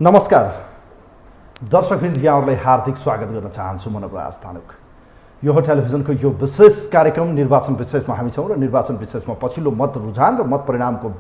नमस्कार दर्शकवृन्द, यहाँहरूलाई हार्दिक स्वागत गर्न चाहन्छु। म नवराज तानुक। यो हो टेलिभिजनको यो विशेष कार्यक्रम निर्वाचन विशेषमा हामी छौँ र निर्वाचन विशेषमा पछिल्लो मत रुझान र मत परिणामको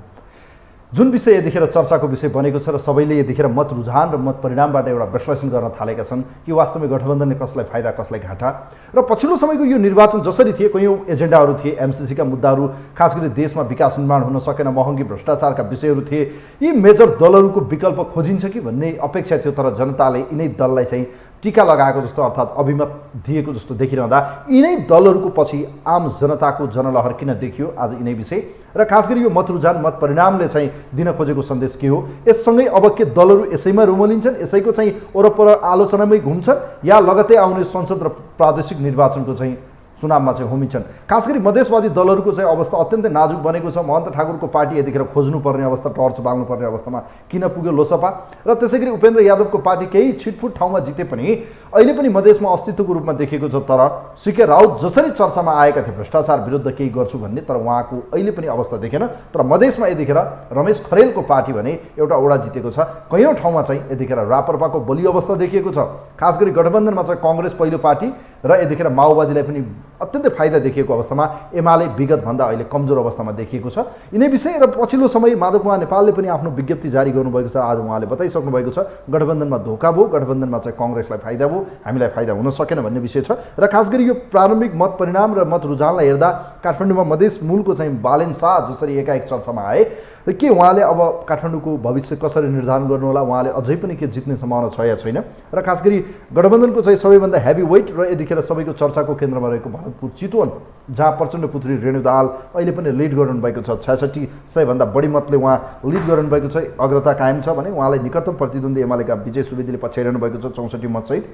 जुन विषय यतिखेर चर्चाको विषय बनेको छ र सबैले यतिखेर मत रुझान र मत परिणामबाट एउटा विश्लेषण गर्न थालेका छन् कि वास्तवमै गठबन्धनले कसलाई फाइदा कसलाई घाटा र पछिल्लो समयको यो निर्वाचन जसरी थिए कयौँ एजेन्डाहरू थिए, एमसीसीका मुद्दाहरू, खास गरी देशमा विकास निर्माण हुन सकेन, महँगी भ्रष्टाचारका विषयहरू थिए। यी मेजर दलहरूको विकल्प खोजिन्छ कि भन्ने अपेक्षा थियो, तर जनताले यिनै दललाई चाहिँ टीका लगाएको जस्तो अर्थात् अभिमत दिएको जस्तो देखिरहँदा यिनै दलहरूको पछि आम जनताको जनलहर किन देखियो? आज यिनै विषय र खास गरी यो मत रुझान मत परिणामले चाहिँ दिन खोजेको सन्देश के हो? यससँगै अब के दलहरू यसैमा रुमलिन्छन्, यसैको चाहिँ वरपर आलोचनामै घुम्छन् या लगतै आउने संसद र प्रादेशिक निर्वाचनको चाहिँ चुनावमा चाहिँ होमिन्छन्? खास गरी मधेसवादी दलहरूको चाहिँ अवस्था अत्यन्तै नाजुक बनेको छ। महन्त ठाकुरको पार्टी यतिखेर खोज्नुपर्ने अवस्था, टर्च बाल्नुपर्ने अवस्थामा किन पुग्यो लोसपा? र त्यसै गरी उपेन्द्र यादवको पार्टी केही छिटफुट ठाउँमा जिते पनि अहिले पनि मधेसमा अस्तित्वको रूपमा देखिएको छ। तर सीके राउत जसरी चर्चामा आएका थिए भ्रष्टाचार विरुद्ध केही गर्छु भन्ने, तर उहाँको अहिले पनि अवस्था देखेन। तर मधेसमा यतिखेर रमेश खरेलको पार्टी भने एउटा ओडा जितेको छ। कयौँ ठाउँमा चाहिँ यतिखेर राप्रपाको बलियो अवस्था देखिएको छ। खास गरी गठबन्धनमा चाहिँ काङ्ग्रेस पहिलो पार्टी र यतिखेर माओवादीलाई पनि अत्यन्तै फाइदा देखिएको अवस्थामा एमाले विगतभन्दा अहिले कमजोर अवस्थामा देखिएको छ। यिनै विषय र पछिल्लो समय माधव कुमार नेपालले पनि आफ्नो विज्ञप्ति जारी गर्नुभएको छ। आज उहाँले बताइसक्नु भएको छ गठबन्धनमा धोका भयो, गठबन्धनमा चाहिँ काङ्ग्रेसलाई फाइदा भयो, हामीलाई फाइदा हुन सकेन भन्ने विषय छ। र खास गरी यो प्रारम्भिक मत परिणाम र मत रुझानलाई हेर्दा काठमाडौँमा मधेस मूलको चाहिँ बालेन शाह जसरी एकाएक चर्चामा आए, के उहाँले अब काठमाडौँको भविष्य कसरी निर्धारण गर्नुहोला, उहाँले अझै पनि के जित्ने सम्भावना छ या छैन? र खास गरी गठबन्धनको चाहिँ सबैभन्दा हेभी वेट र यतिखेर सबैको चर्चाको केन्द्रमा रहेको भरतपुर चितवन, जहाँ प्रचण्ड पुत्री रेणु दाहाल अहिले पनि लिड गर्नुभएको छ। 6600 बढी मतले उहाँ लिड गर्नुभएको छ, अग्रता कायम छ भने उहाँलाई निकटतम प्रतिद्वन्दी एमालेका विजय सुवेदीले पछ्याइरहनु भएको छ 64 मतसहित।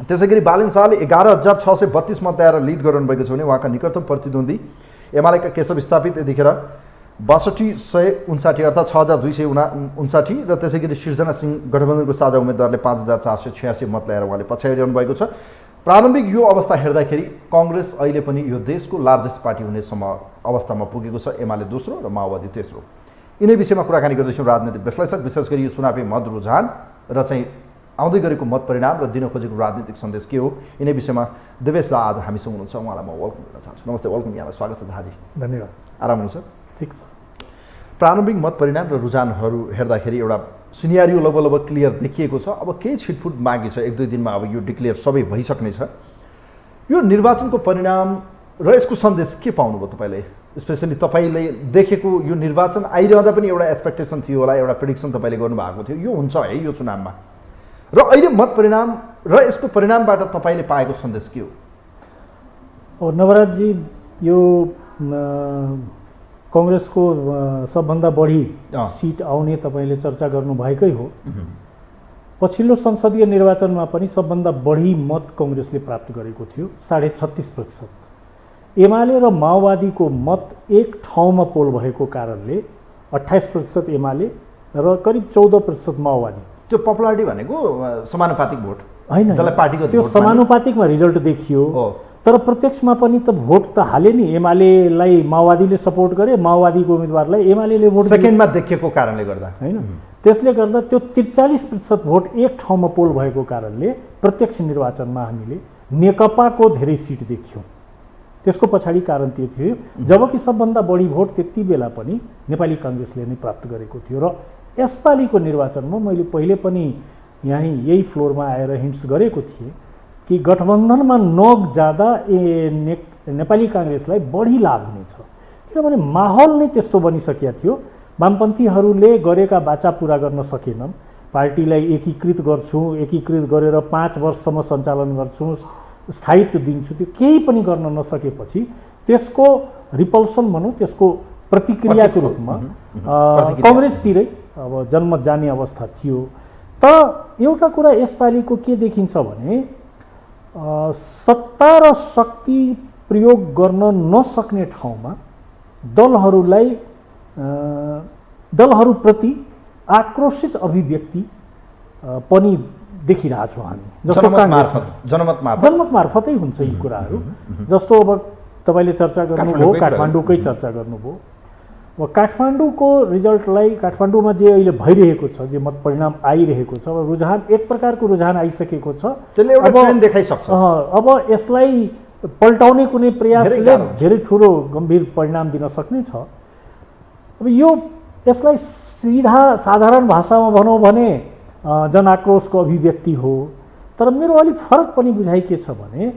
त्यसै गरी बालेन शाहले 11632 मत ल्याएर लिड गर्नुभएको छ भने उहाँका निकटतम प्रतिद्वन्दी एमालेका केशव स्थापित यतिखेर 6259 अर्थात् 6259 र त्यसै गरी सिर्जना सिंह गठबन्धनको साझा उम्मेदवारले 5486 मत ल्याएर उहाँले पछ्याइरहनु भएको छ। प्रारम्भिक यो अवस्था हेर्दाखेरि काङ्ग्रेस अहिले पनि यो देशको लार्जेस्ट पार्टी हुने अवस्थामा पुगेको छ, एमाले दोस्रो र माओवादी तेस्रो। यिनै विषयमा कुराकानी गर्दैछौँ राजनीतिक विश्लेषक, विशेष गरी यो चुनावी मत रुझान र चाहिँ आउँदै गरेको मत परिणाम र दिन खोजेको राजनीतिक सन्देश के हो, यिनै विषयमा देवेश शाह आज हामीसँग हुनुहुन्छ। उहाँलाई म वेलकम गर्न चाहन्छु। नमस्ते, वेलकम, यहाँलाई स्वागत छ झाजी। धन्यवाद। आराम हुनुहुन्छ? ठिक छ। प्रारम्भिक मत परिणाम र रुझानहरू हेर्दाखेरि एउटा सिनेरियो लगभग क्लियर देखिएको छ। अब केही छिटफुट बाँकी छ, 1-2 दिनमा अब यो डिक्लेयर सबै भइसक्नेछ। यो निर्वाचनको परिणाम र यसको सन्देश के पाउनुभयो तपाईँले? स्पेसली तपाईँले देखेको यो निर्वाचन आइरहँदा पनि एउटा एक्सपेक्टेसन थियो होला, एउटा प्रेडिक्सन तपाईँले गर्नुभएको थियो यो हुन्छ है यो चुनावमा, र अहिले मत परिणाम र यसको परिणामबाट तपाईँले पाएको सन्देश के हो? नवराजजी, यो काङ्ग्रेसको सबभन्दा बढी सिट आउने तपाईँले चर्चा गर्नुभएकै हो। पछिल्लो संसदीय निर्वाचनमा पनि सबभन्दा बढी मत काङ्ग्रेसले प्राप्त गरेको थियो, 36.5%। एमाले र माओवादीको मत एक ठाउँमा पोल भएको कारणले 28% एमाले र करिब 14% माओवादी। त्यो पपुलारिटी भनेको समानुपातिक भोट होइन, त्यो समानुपातिकमा रिजल्ट देखियो, तर प्रत्यक्षमा पनि त भोट त हाले नि। एमालेलाई माओवादीले सपोर्ट गरे, माओवादीको उम्मेदवारलाई एमाले भोट सेकेन्डमा देखिएको कारणले गर्दा होइन। त्यसले गर्दा त्यो 43% भोट एक ठाउँमा पोल भएको कारणले प्रत्यक्ष निर्वाचनमा हामीले नेकपाको धेरै सिट देख्यौँ। त्यसको पछाडि कारण त्यो थियो जबकि सबभन्दा बढी भोट त्यति बेला पनि नेपाली काङ्ग्रेसले नै प्राप्त गरेको थियो। र यसपालिको निर्वाचनमा मैले पहिले पनि यही फ्लोरमा आएर हिन्ट्स गरेको थिएँ कि गठबन्धनमा नजाँदा नेपाली काङ्ग्रेसलाई बढी लाभ हुनेछ, किनभने माहौल नै त्यस्तो बनिसकेको थियो। वामपन्थीहरूले गरेका बाचा पुरा गर्न सकेनन्। पार्टीलाई एकीकृत गर्छु, एकीकृत गरेर 5 वर्षसम्म सञ्चालन गर्छु, स्थायित्व दिन्छु, त्यो केही पनि गर्न नसकेपछि त्यसको रिपल्सन भनौँ, त्यसको प्रतिक्रियाको रूपमा काङ्ग्रेसतिरै अब जन्म जाने अवस्था थियो। तर एउटा कुरा यसपालिको के देखिन्छ भने सत्ता र शक्ति प्रयोग गर्न नसक्ने ठाउँमा दलहरूप्रति आक्रोशित अभिव्यक्ति पनि देखिरहेछौँ हामी। जस्तो जनमत मार्फतै हुन्छ यी कुराहरू। जस्तो अब तपाईँले चर्चा गर्नुभयो, काठमाडौँकै चर्चा गर्नुभयो। अब काठमाडौँको रिजल्टलाई काठमाडौँमा जे अहिले भइरहेको छ, जे मत परिणाम आइरहेको छ, अब रुझान एक प्रकारको रुझान आइसकेको छ। त्यसले एउटा ट्रेन्ड देखाइसक्छ। अब यसलाई पल्टाउने कुनै प्रयासले धेरै ठुलो गम्भीर परिणाम दिन सक्ने छ। अब यसलाई सीधा साधारण भाषामा भनौँ भने जनआक्रोशको अभिव्यक्ति हो। तर मेरो अलिक फरक पनि बुझाइ के छ भने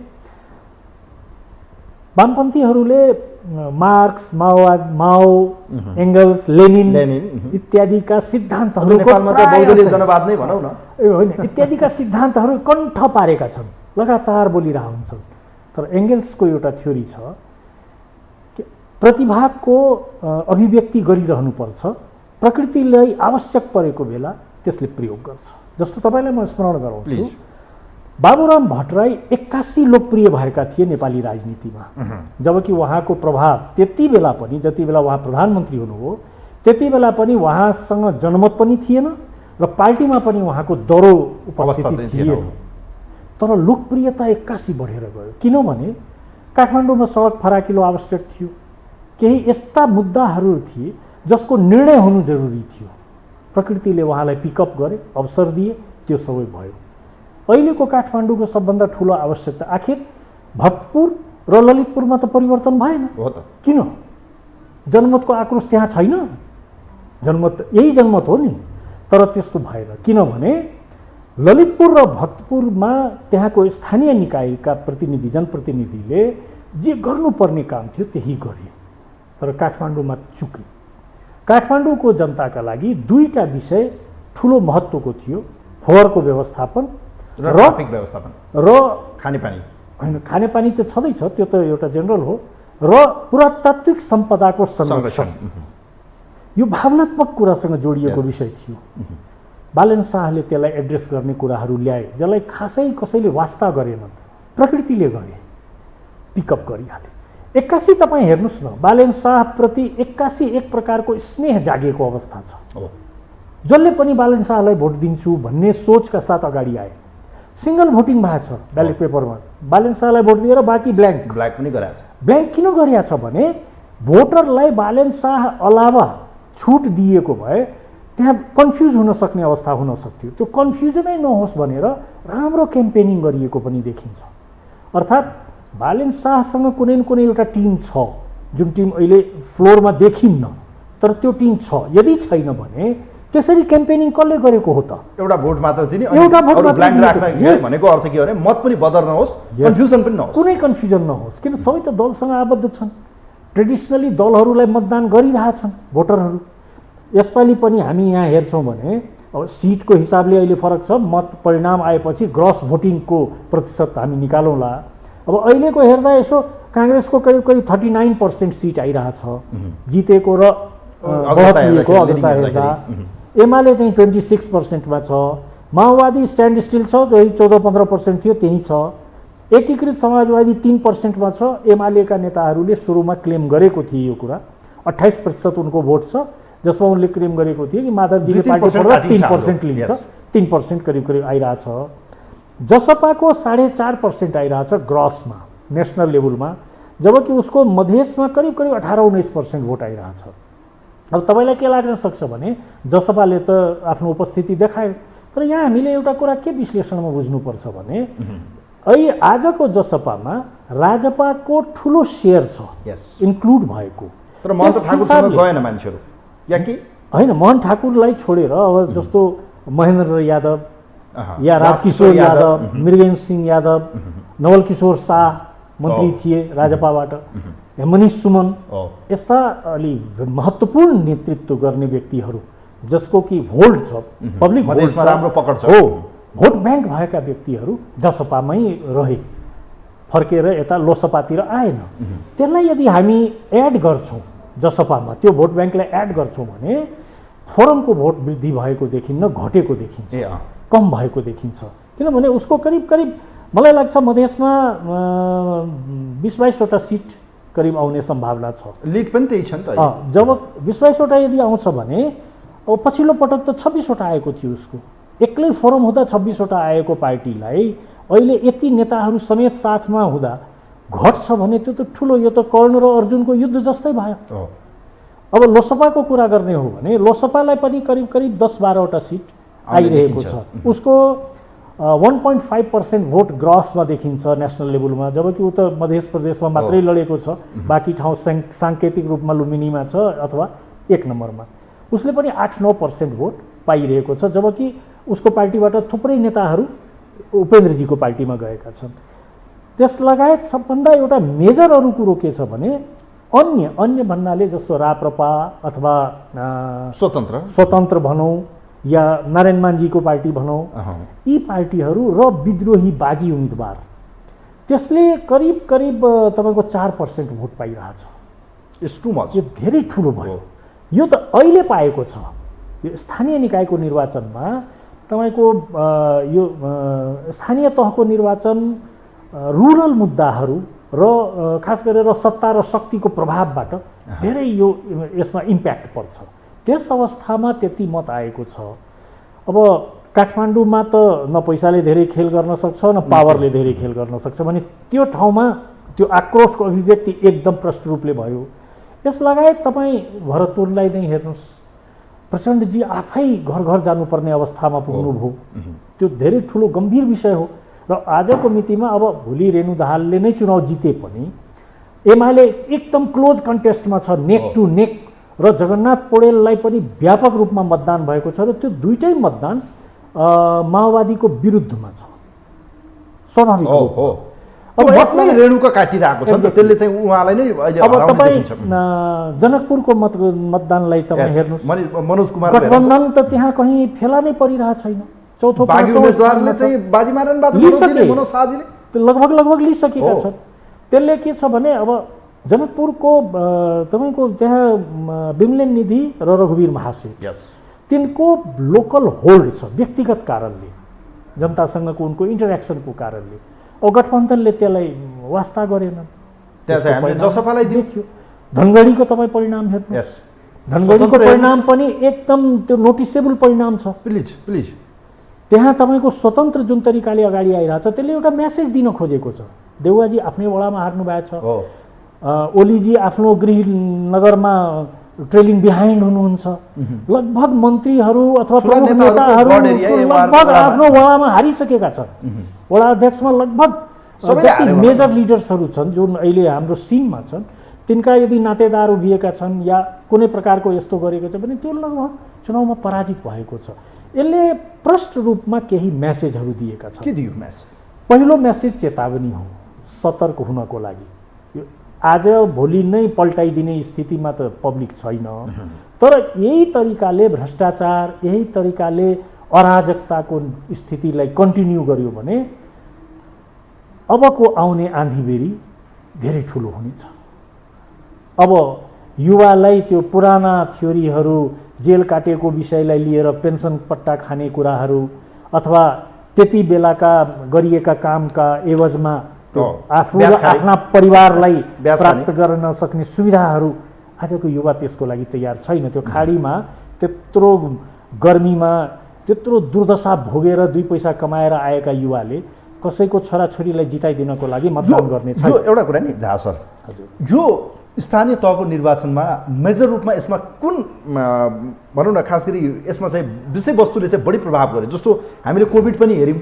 वामपन्थीहरूले मार्क्स, माओ, एङ्गल्स, लेनिन इत्यादिका सिद्धान्तहरू नेपालमा त बौद्धले जनवाद नै भनौँ न, होइन, इत्यादिका सिद्धान्तहरू कण्ठ पारेका छन्, लगातार बोलिरहेका हुन्छन्। तर एङ्गल्सको एउटा थ्योरी छ कि प्रतिभाको अभिव्यक्ति गरिरहनुपर्छ, प्रकृतिलाई आवश्यक परेको बेला त्यसले प्रयोग गर्छ। जस्तो तपाईँलाई म स्मरण गराउँछु, बाबुराम भट्टराई 81 लोकप्रिय भएका थिए नेपाली राजनीतिमा, जबकि उहाँको प्रभाव त्यति बेला पनि, जति बेला उहाँ प्रधानमन्त्री हुनुभयो त्यति बेला पनि उहाँसँग जनमत पनि थिएन र पार्टीमा पनि उहाँको दरो उपस्थिति थिएन। तर लोकप्रियता 81 बढेर गयो, किनभने काठमाडौँमा सडक फराकिलो आवश्यक थियो, केही यस्ता मुद्दाहरू थिए जसको निर्णय हुनु जरुरी थियो। प्रकृतिले उहाँलाई पिकअप गरे, अवसर दिए, त्यो सबै भयो। अहिलेको काठमाडौँको सबभन्दा ठुलो आवश्यकता, आखिर भक्तपुर र ललितपुरमा त परिवर्तन भएन हो त, किन? जनमतको आक्रोश त्यहाँ छैन, जनमत यही जनमत हो नि, तर त्यस्तो भएन। किनभने ललितपुर र भक्तपुरमा त्यहाँको स्थानीय निकायका प्रतिनिधि, जनप्रतिनिधिले जे गर्नुपर्ने काम थियो त्यही गरे, तर काठमाडौँमा चुके। काठमाडौँको जनताका लागि दुईटा विषय ठुलो महत्त्वको थियो, फोहोरको व्यवस्थापन र ट्राफिक व्यवस्थापन र खानेपानी। होइन, खानेपानी त छँदैछ, त्यो त एउटा जेनरल हो, र पुरातात्विक सम्पदाको संरक्षण। यो भावनात्मक कुरासँग जोडिएको विषय थियो। बालेन शाहले त्यसलाई एड्रेस गर्ने कुराहरू ल्याए, जसलाई खासै कसैले वास्ता गरेनन्, प्रकृतिले गरे, पिकअप गरिहाले। 81 तपाईँ हेर्नुहोस् न, बालेन शाहप्रति 81 एक प्रकारको स्नेह जागेको अवस्था छ। जसले पनि बालेन शाहलाई भोट दिन्छु भन्ने सोचका साथ अगाडि आए। सिंगल भोटिङ भएको छ ब्यालेट पेपरमा, बालेन शाहलाई भोट दिएर बाँकी ब्ल्याङ्क पनि गरेछ। ब्ल्याङ्क किन गरिएको छ भने भोटरलाई बालेन शाह अलावा छुट दिएको भए त्यहाँ कन्फ्युज हुन सक्ने अवस्था हुन सक्थ्यो। त्यो कन्फ्युजनै नहोस् भनेर राम्रो क्याम्पेनिङ गरिएको पनि देखिन्छ। अर्थात् बालेन शाहसँग कुनै न कुनै एउटा टिम छ, जुन टिम अहिले फ्लोरमा देखिन्न, तर त्यो टिम छ। यदि छैन भने त्यसरी क्याम्पेनिङ कसले गरेको हो त? एउटा भोट मात्र दिने, एउटा भोट ब्ल्याङ्क राख्न भनेको अर्थ के हो भने मत पनि बदर नहोस्, कन्फ्युजन पनि नहोस्, कुनै कन्फ्युजन नहोस्। किन सबै त दलसँग आबद्ध छन्, ट्रेडिसनली दलहरूलाई मतदान गरिरहेछन् भोटरहरू। यसपालि पनि हामी यहाँ हेर्छौँ भने अब सिटको हिसाबले अहिले फरक छ, मत परिणाम आएपछि ग्रस भोटिङको प्रतिशत हामी निकालौँला। अब अहिलेको हेर्दा यसो काङ्ग्रेसको करिब करिब 39% सिट आइरहेछ, जितेको र बहकिएको अग्रता हेर्दा। एमाले चाहिँ 26%मा छ, माओवादी स्ट्यान्ड स्टिल छ, जो 14-15% थियो त्यही छ। एकीकृत समाजवादी 3%मा छ। एमालेका नेताहरूले सुरुमा क्लेम गरेको थिए यो कुरा, 28% उनको भोट छ, जसमा उनले क्लेम गरेको थियो कि माधवजीले पार्टी पढ्दा 3% लिन्छ, 3% करिब करिब आइरहेछ। जसपाको 4.5% आइरहेछ ग्रसमा, नेसनल लेभलमा, जबकि उसको मधेसमा करिब करिब 18-19% भोट आइरहेछ। अब तपाईँलाई के लाग्न सक्छ भने जसपाले त आफ्नो उपस्थिति देखायो, तर यहाँ हामीले एउटा कुरा के विश्लेषणमा बुझ्नुपर्छ भने अहिले आजको जसपामा राजपाको ठुलो सेयर छ इन्क्लुड भएको। तर महन्त ठाकुरसँग गएन मान्छेहरू, या कि होइन, मोहन ठाकुरलाई छोडेर अब जस्तो महेन्द्र यादव या राजकिशोर यादव, मृगेन्द्र सिंह यादव, नवल किशोर शाह मन्त्री थिए राजपाबाट, मनिष सुमन, यस्ता अलि महत्त्वपूर्ण नेतृत्व गर्ने व्यक्तिहरू जसको कि होल्ड छ, पब्लिक मधेसमा राम्रो पकड छ, हो, भोट ब्याङ्क भएका व्यक्तिहरू जसपामै रहे, फर्केर यता लोसपातिर आएन। त्यसलाई यदि हामी एड गर्छौँ जसपामा, त्यो भोट ब्याङ्कलाई एड गर्छौँ भने फोरमको भोट वृद्धि भएको देखिन्न, घटेको देखिन्छ, कम भएको देखिन्छ। किनभने उसको करिब करिब मलाई लाग्छ मधेसमा 20-22 वटा सिट करिब आउने सम्भावना छ। लिड पनि त्यही छ नि त। जब 20-22 वटा यदि आउँछ भने अब पछिल्लो पटक त 26 वटा आएको थियो उसको, एक्लै फोरम हुँदा 26 वटा आएको पार्टीलाई अहिले यति नेताहरू समेत साथमा हुँदा घट्छ भने त्यो त ठुलो, यो त कर्ण र अर्जुनको युद्ध जस्तै भयो। अब लोकसभाको कुरा गर्ने हो भने लोकसभालाई पनि करिब करिब 10-12वटा सिट आइरहेको छ। उसको 1.5% भोट ग्रसमा देखिन्छ नेसनल लेभलमा, जबकि उत्तर मध्य प्रदेशमा मात्रै लडेको छ, बाँकी ठाउँ साङ्केतिक रूपमा लुम्बिनीमा छ अथवा 1 नम्बरमा। उसले पनि 8-9% भोट पाइरहेको छ, जबकि उसको पार्टीबाट थुप्रै नेताहरू उपेन्द्रजीको पार्टीमा गएका छन्। त्यस लगायत सबभन्दा एउटा मेजर अरू कुरो के छ भने अन्य भन्नाले जस्तो राप्रपा अथवा स्वतन्त्र भनौँ या नारायण मानजीको पार्टी भनौँ, यी पार्टीहरू र विद्रोही बागी उम्मेदवार, त्यसले करिब करिब तपाईँको 4% भोट पाइरहेछ। यो धेरै ठुलो भयो। यो त अहिले पाएको छ। यो स्थानीय निकायको निर्वाचनमा तपाईँको यो स्थानीय तहको निर्वाचन रुरल मुद्दाहरू र खास गरेर सत्ता र शक्तिको प्रभावबाट धेरै यो यसमा इम्प्याक्ट पर्छ। त्यस अवस्थामा त्यति मत आएको छ। अब काठमाडौँमा त न पैसाले धेरै खेल गर्न सक्छ न पावरले धेरै खेल गर्न सक्छ भने त्यो ठाउँमा त्यो आक्रोशको अभिव्यक्ति एकदम प्रष्ट रूपले भयो। यस लगायत तपाईँ भरतपुरलाई नै हेर्नुहोस्, प्रचण्डजी आफै घर घर जानुपर्ने अवस्थामा पुग्नुभयो। त्यो धेरै ठुलो गम्भीर विषय हो र आजको मितिमा अब भोलि रेणु दाहालले नै चुनाव जिते पनि एमाले एकदम क्लोज कन्टेस्टमा छ, नेक टु नेक, र जगन्नाथ पौडेललाई पनि व्यापक रूपमा मतदान भएको छ र त्यो दुईटै मतदान माओवादीको विरुद्धमा छ। स्वाभाविक हो। अब यसलाई रेणुका काटिरहेको छ नि त, त्यसले चाहिँ उहाँलाई नै अहिले अब तपाईँ जनकपुरको मतदानलाई तपाईँ हेर्नुहोस्, मनोज कुमार गठबन्धन त त्यहाँ कहीँ फेला नै परिरहेको छैन। चौथो बागी उम्मेदवारले चाहिँ बाजी मारन मनोज शाहजीले लगभग लिइसकेका छन्। त्यसले के छ भने अब जनकपुरको तपाईँको त्यहाँ विमलेन निधि र रघुवीर महासेठ, तिनको लोकल होल्ड छ व्यक्तिगत कारणले, जनतासँगको उनको इन्टरेक्सनको कारणले। अब गठबन्धनले त्यसलाई वास्ता गरेनन्। त्यहाँ चाहिँ हामीले जसपालाई देखियो। धनगढीको तपाईँ परिणाम हेर्नुहोस्, धनगढीको परिणाम पनि एकदम त्यो नोटिसेबल परिणाम छ। प्लिज त्यहाँ तपाईँको स्वतन्त्र जुन तरिकाले अगाडि आइरहेछ त्यसले एउटा मेसेज दिन खोजेको छ। देउवाजी आफ्नै वडामा हार्नु भएको छ, ओलीजी आफ्नो गृहनगरमा ट्रेलिङ बिहाइन्ड हुनुहुन्छ, लगभग मन्त्रीहरू अथवा प्रमुख नेताहरू लगभग आफ्नो वडामा हारिसकेका छन्। वडा अध्यक्षमा लगभग जति मेजर लिडर्सहरू छन् जुन अहिले हाम्रो सिनमा छन्, तिनका यदि नातेदार उभिएका छन् या कुनै प्रकारको यस्तो गरेको छ भने त्यो लगभग चुनावमा पराजित भएको छ। यसले प्रष्ट रूपमा केही मेसेजहरू दिएका छन्। के दियो मेसेज? पहिलो मेसेज चेतावनी हो, सतर्क हुनको लागि। यो आज भोलि नै पल्टाइदिने स्थितिमा त पब्लिक छैन, तर यही तरिकाले भ्रष्टाचार, यही तरिकाले अराजकताको स्थितिलाई कन्टिन्यू गर्यो भने अबको आउने आँधीबेरी धेरै ठुलो हुनेछ। अब युवालाई त्यो पुराना थ्योरीहरू, जेल काटेको विषयलाई लिएर पेन्सन पट्टा खाने कुराहरू अथवा त्यति बेलाका गरिएका कामका एवजमा आफू र आफ्ना परिवारलाई प्राप्त गर्न सक्ने सुविधाहरू, आजको युवा त्यसको लागि तयार छैन। त्यो खाडीमा त्यत्रो गर्मीमा त्यत्रो दुर्दशा भोगेर 2 पैसा कमाएर आएका युवाले कसैको छोराछोरीलाई जिताइदिनको लागि मतदान गर्ने छ। एउटा कुरा नि झा सर, यो स्थानीय तहको निर्वाचनमा मेजर रूपमा यसमा कुन भनौँ न, खास गरी यसमा चाहिँ विषयवस्तुले चाहिँ बढी प्रभाव गर्यो? जस्तो हामीले कोभिड पनि हेऱ्यौँ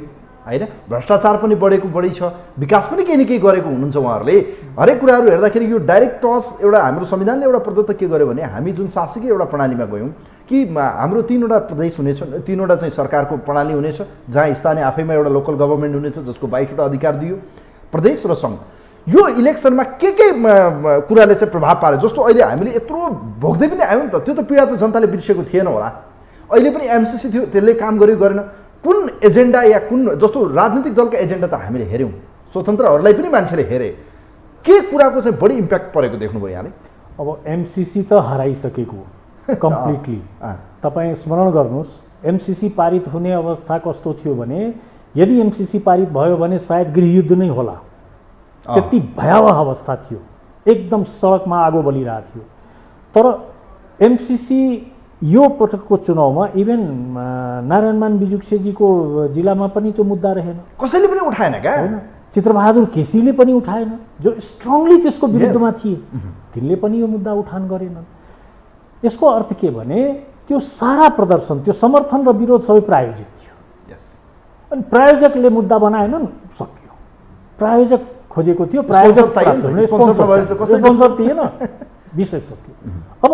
होइन, भ्रष्टाचार पनि बढी छ, विकास पनि केही न केही गरेको हुनुहुन्छ उहाँहरूले। हरेक कुराहरू हेर्दाखेरि यो डाइरेक्ट टच एउटा हाम्रो संविधानले एउटा प्रदत्त के गर्यो भने हामी जुन शासकीय एउटा प्रणालीमा गयौँ कि हाम्रो 3वटा प्रदेश हुनेछ, 3वटा चाहिँ सरकारको प्रणाली हुनेछ, जहाँ स्थानीय आफैमा एउटा लोकल गभर्मेन्ट हुनेछ जसको 22वटा अधिकार दियो, प्रदेश र सङ्घ। यो इलेक्सनमा के कुराले चाहिँ प्रभाव पार्यो? जस्तो अहिले हामीले यत्रो भोग्दै पनि आयौँ नि त, त्यो त पीडा त जनताले बिर्सेको थिएन होला। अहिले पनि एमसिसी थियो, त्यसले काम गर्यो गरेन, कुन एजेन्डा या कुन जस्तो राजनीतिक दलका एजेन्डा त हामीले हेऱ्यौँ, स्वतन्त्रहरूलाई पनि मान्छेले हेरे, के कुराको चाहिँ बढी इम्प्याक्ट परेको देख्नुभयो यहाँले? अब एमसिसी त हराइसकेको कम्प्लिटली। तपाईँ स्मरण गर्नुहोस्, एमसिसी पारित हुने अवस्था कस्तो थियो भने यदि एमसिसी पारित भयो भने सायद गृहयुद्ध नै होला, त्यति भयावह अवस्था थियो, एकदम सडकमा आगो बलिरहेको थियो। तर एमसिसी यो पटकको चुनावमा इभेन नारायणमान बिजुक्सेजीको जिल्लामा पनि त्यो मुद्दा रहेन, कसैले पनि उठाएन क्या, चित्रबहादुर केसीले पनि उठाएन, जो स्ट्रङली त्यसको विरुद्धमा थिए, तिनले पनि यो मुद्दा उठान गरेनन्। यसको अर्थ के भने त्यो सारा प्रदर्शन, त्यो समर्थन र विरोध सबै प्रायोजित थियो। अनि प्रायोजकले मुद्दा बनाएनन्, सक्यो। प्रायोजक खोजेको थियो, प्रायोजक स्पोन्सर थिएन, विषय सक्यो। अब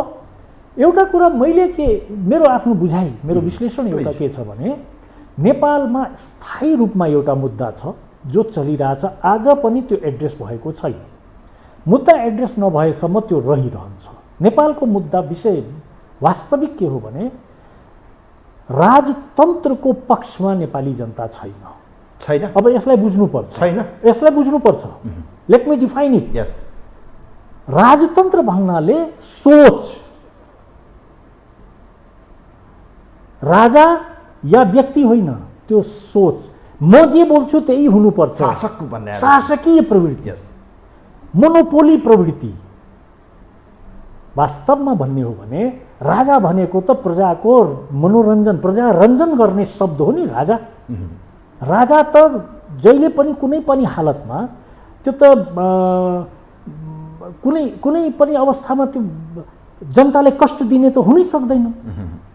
एउटा कुरा मैले के, मेरो आफ्नो बुझाइ, मेरो विश्लेषण एउटा के छ भने नेपालमा स्थायी रूपमा एउटा मुद्दा छ जो चलिरहेछ, आज पनि त्यो एड्रेस भएको छैन। मुद्दा एड्रेस नभएसम्म त्यो रहिरहन्छ। नेपालको मुद्दा विषय वास्तविक के हो भने राजतन्त्रको पक्षमा नेपाली जनता छैन। अब यसलाई बुझ्नुपर्छ। यसलाई बुझ्नुपर्छ। Let me define it. राजतन्त्र भन्नाले सोच, राजा या व्यक्ति होइन, त्यो सोच, म जे बोल्छु त्यही हुनुपर्छ, शासकीय प्रवृत्ति, मोनोपोली प्रवृत्ति। वास्तवमा भन्ने हो भने राजा भनेको त प्रजाको मनोरञ्जन, प्रजा रञ्जन गर्ने शब्द हो नि राजा। राजा त जहिले पनि कुनै पनि हालतमा, त्यो त कुनै पनि अवस्थामा त्यो जनतालाई कष्ट दिने त हुनै सक्दैन।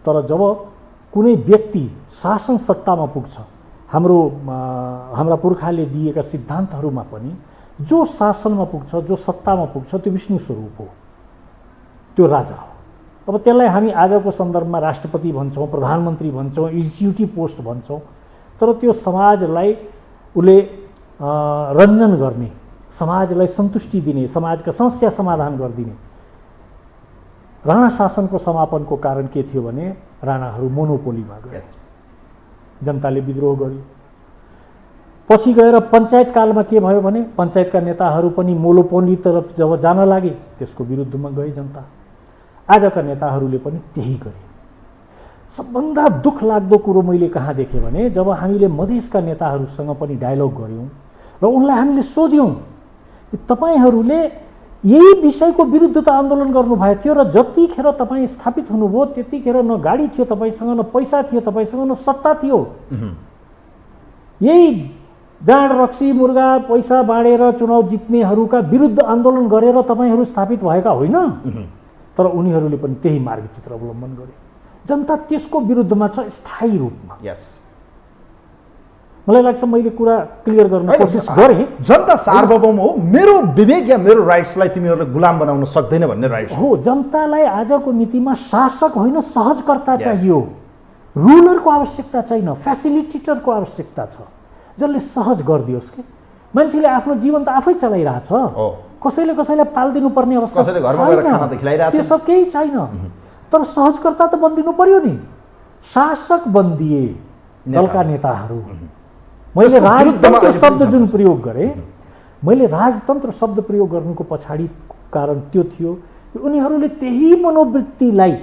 तर जब कुनै व्यक्ति शासन सत्तामा पुग्छ, हाम्रा पुर्खाले दिएका सिद्धान्तहरूमा पनि जो शासनमा पुग्छ, जो सत्तामा पुग्छ, त्यो विष्णु स्वरूप हो, त्यो राजा हो। अब त्यसलाई हामी आजको सन्दर्भमा राष्ट्रपति भन्छौँ, प्रधानमन्त्री भन्छौँ, एक्जिक्युटिभ पोस्ट भन्छौँ, तर त्यो समाजलाई उसले रञ्जन गर्ने, समाजलाई सन्तुष्टि दिने, समाजका समस्या समाधान गरिदिने। राणा शासनको समापनको कारण के थियो भने राणाहरू मोनोपोलीमा गए, जनताले विद्रोह गर्यो। पछि गएर पञ्चायत कालमा के भयो भने पञ्चायतका नेताहरू पनि मोनोपोली तरफ जब जान लागे, त्यसको विरुद्धमा गए जनता। आजका नेताहरूले पनि त्यही गरे। सबभन्दा दुःख लाग्दो कुरो मैले कहाँ देखेँ भने जब हामीले मधेसका नेताहरूसँग पनि डायलग गऱ्यौँ र उनलाई हामीले सोध्यौँ कि तपाईँहरूले यही विषयको विरुद्ध त आन्दोलन गर्नुभएको थियो र जतिखेर तपाईँ स्थापित हुनुभयो त्यतिखेर न गाडी थियो तपाईँसँग, न पैसा थियो तपाईँसँग, न सत्ता थियो। यही जाँड रक्सी मुर्गा पैसा बाँडेर चुनाव जित्नेहरूका विरुद्ध आन्दोलन गरेर तपाईँहरू स्थापित भएका होइन। तर उनीहरूले पनि त्यही मार्गचित्र अवलम्बन गरे। जनता त्यसको विरुद्धमा छ स्थायी रूपमा। मलाई लाग्छ मैले कुरा क्लियर गर्न कोसिस गरेँ। जनता सार्वभौम हो, मेरो विवेक या मेरो राइट्सलाई तिमीहरूले गुलाम बनाउन सक्दैन भन्ने राइट्स हो। जनतालाई आजको नीतिमा शासक होइन सहजकर्ता चाहियो। रुलरको आवश्यकता छैन, फेसिलिटेटरको आवश्यकता छ, जसले सहज गरिदियोस् कि मान्छेले आफ्नो जीवन त आफै चलाइरहेछ। कसैले कसैलाई पालिदिनु पर्ने अवस्था छैन, त्यो सब केही छैन। तर सहजकर्ता त बनिदिनु पर्यो नि। शासक बनिदिए दलका नेताहरू। मैले राजतन्त्र शब्द जुन प्रयोग गरेँ, मैले राजतन्त्र शब्द प्रयोग गर्नुको पछाडि कारण त्यो थियो कि उनीहरूले त्यही मनोवृत्तिलाई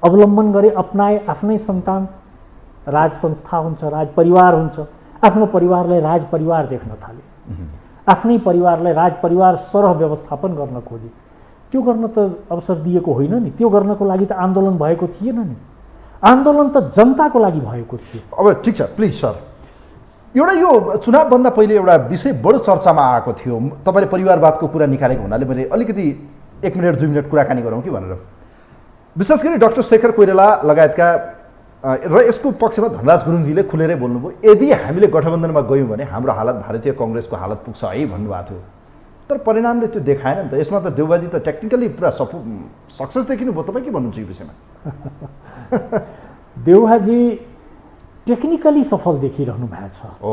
अवलम्बन गरे, अपनाए। आफ्नै सन्तान राज संस्था हुन्छ, राज परिवार हुन्छ, आफ्नो परिवारलाई राज परिवार देख्न थाले, आफ्नै परिवारलाई राज परिवार सरह व्यवस्थापन गर्न खोजे। त्यो गर्न त अवसर दिएको होइन नि। त्यो गर्नको लागि त आन्दोलन भएको थिएन नि। आन्दोलन त जनताको लागि भएको थियो। अब ठिक छ, प्लिज सर, एउटा यो चुनावभन्दा पहिले एउटा विषय बडो चर्चामा आएको थियो। तपाईँले परिवारवादको कुरा निकालेको हुनाले मैले अलिकति 1 मिनट 2 मिनट कुराकानी गरौँ कि भनेर। विशेष गरी डाक्टर शेखर कोइराला लगायतका र यसको पक्षमा धनराज गुरुङजीले खुलेरै बोल्नुभयो, यदि हामीले गठबन्धनमा गयौँ भने हाम्रो हालत भारतीय कङ्ग्रेसको हालत पुग्छ है भन्नुभएको थियो। तर परिणामले त्यो देखाएन नि त। यसमा त देउबाजी त टेक्निकली पुरा सक्सेस देखिनु भयो। तपाईँ के भन्नुहुन्छ यो विषयमा? देउबाजी टेक्निकली सफल देखिरहनु भएको छ।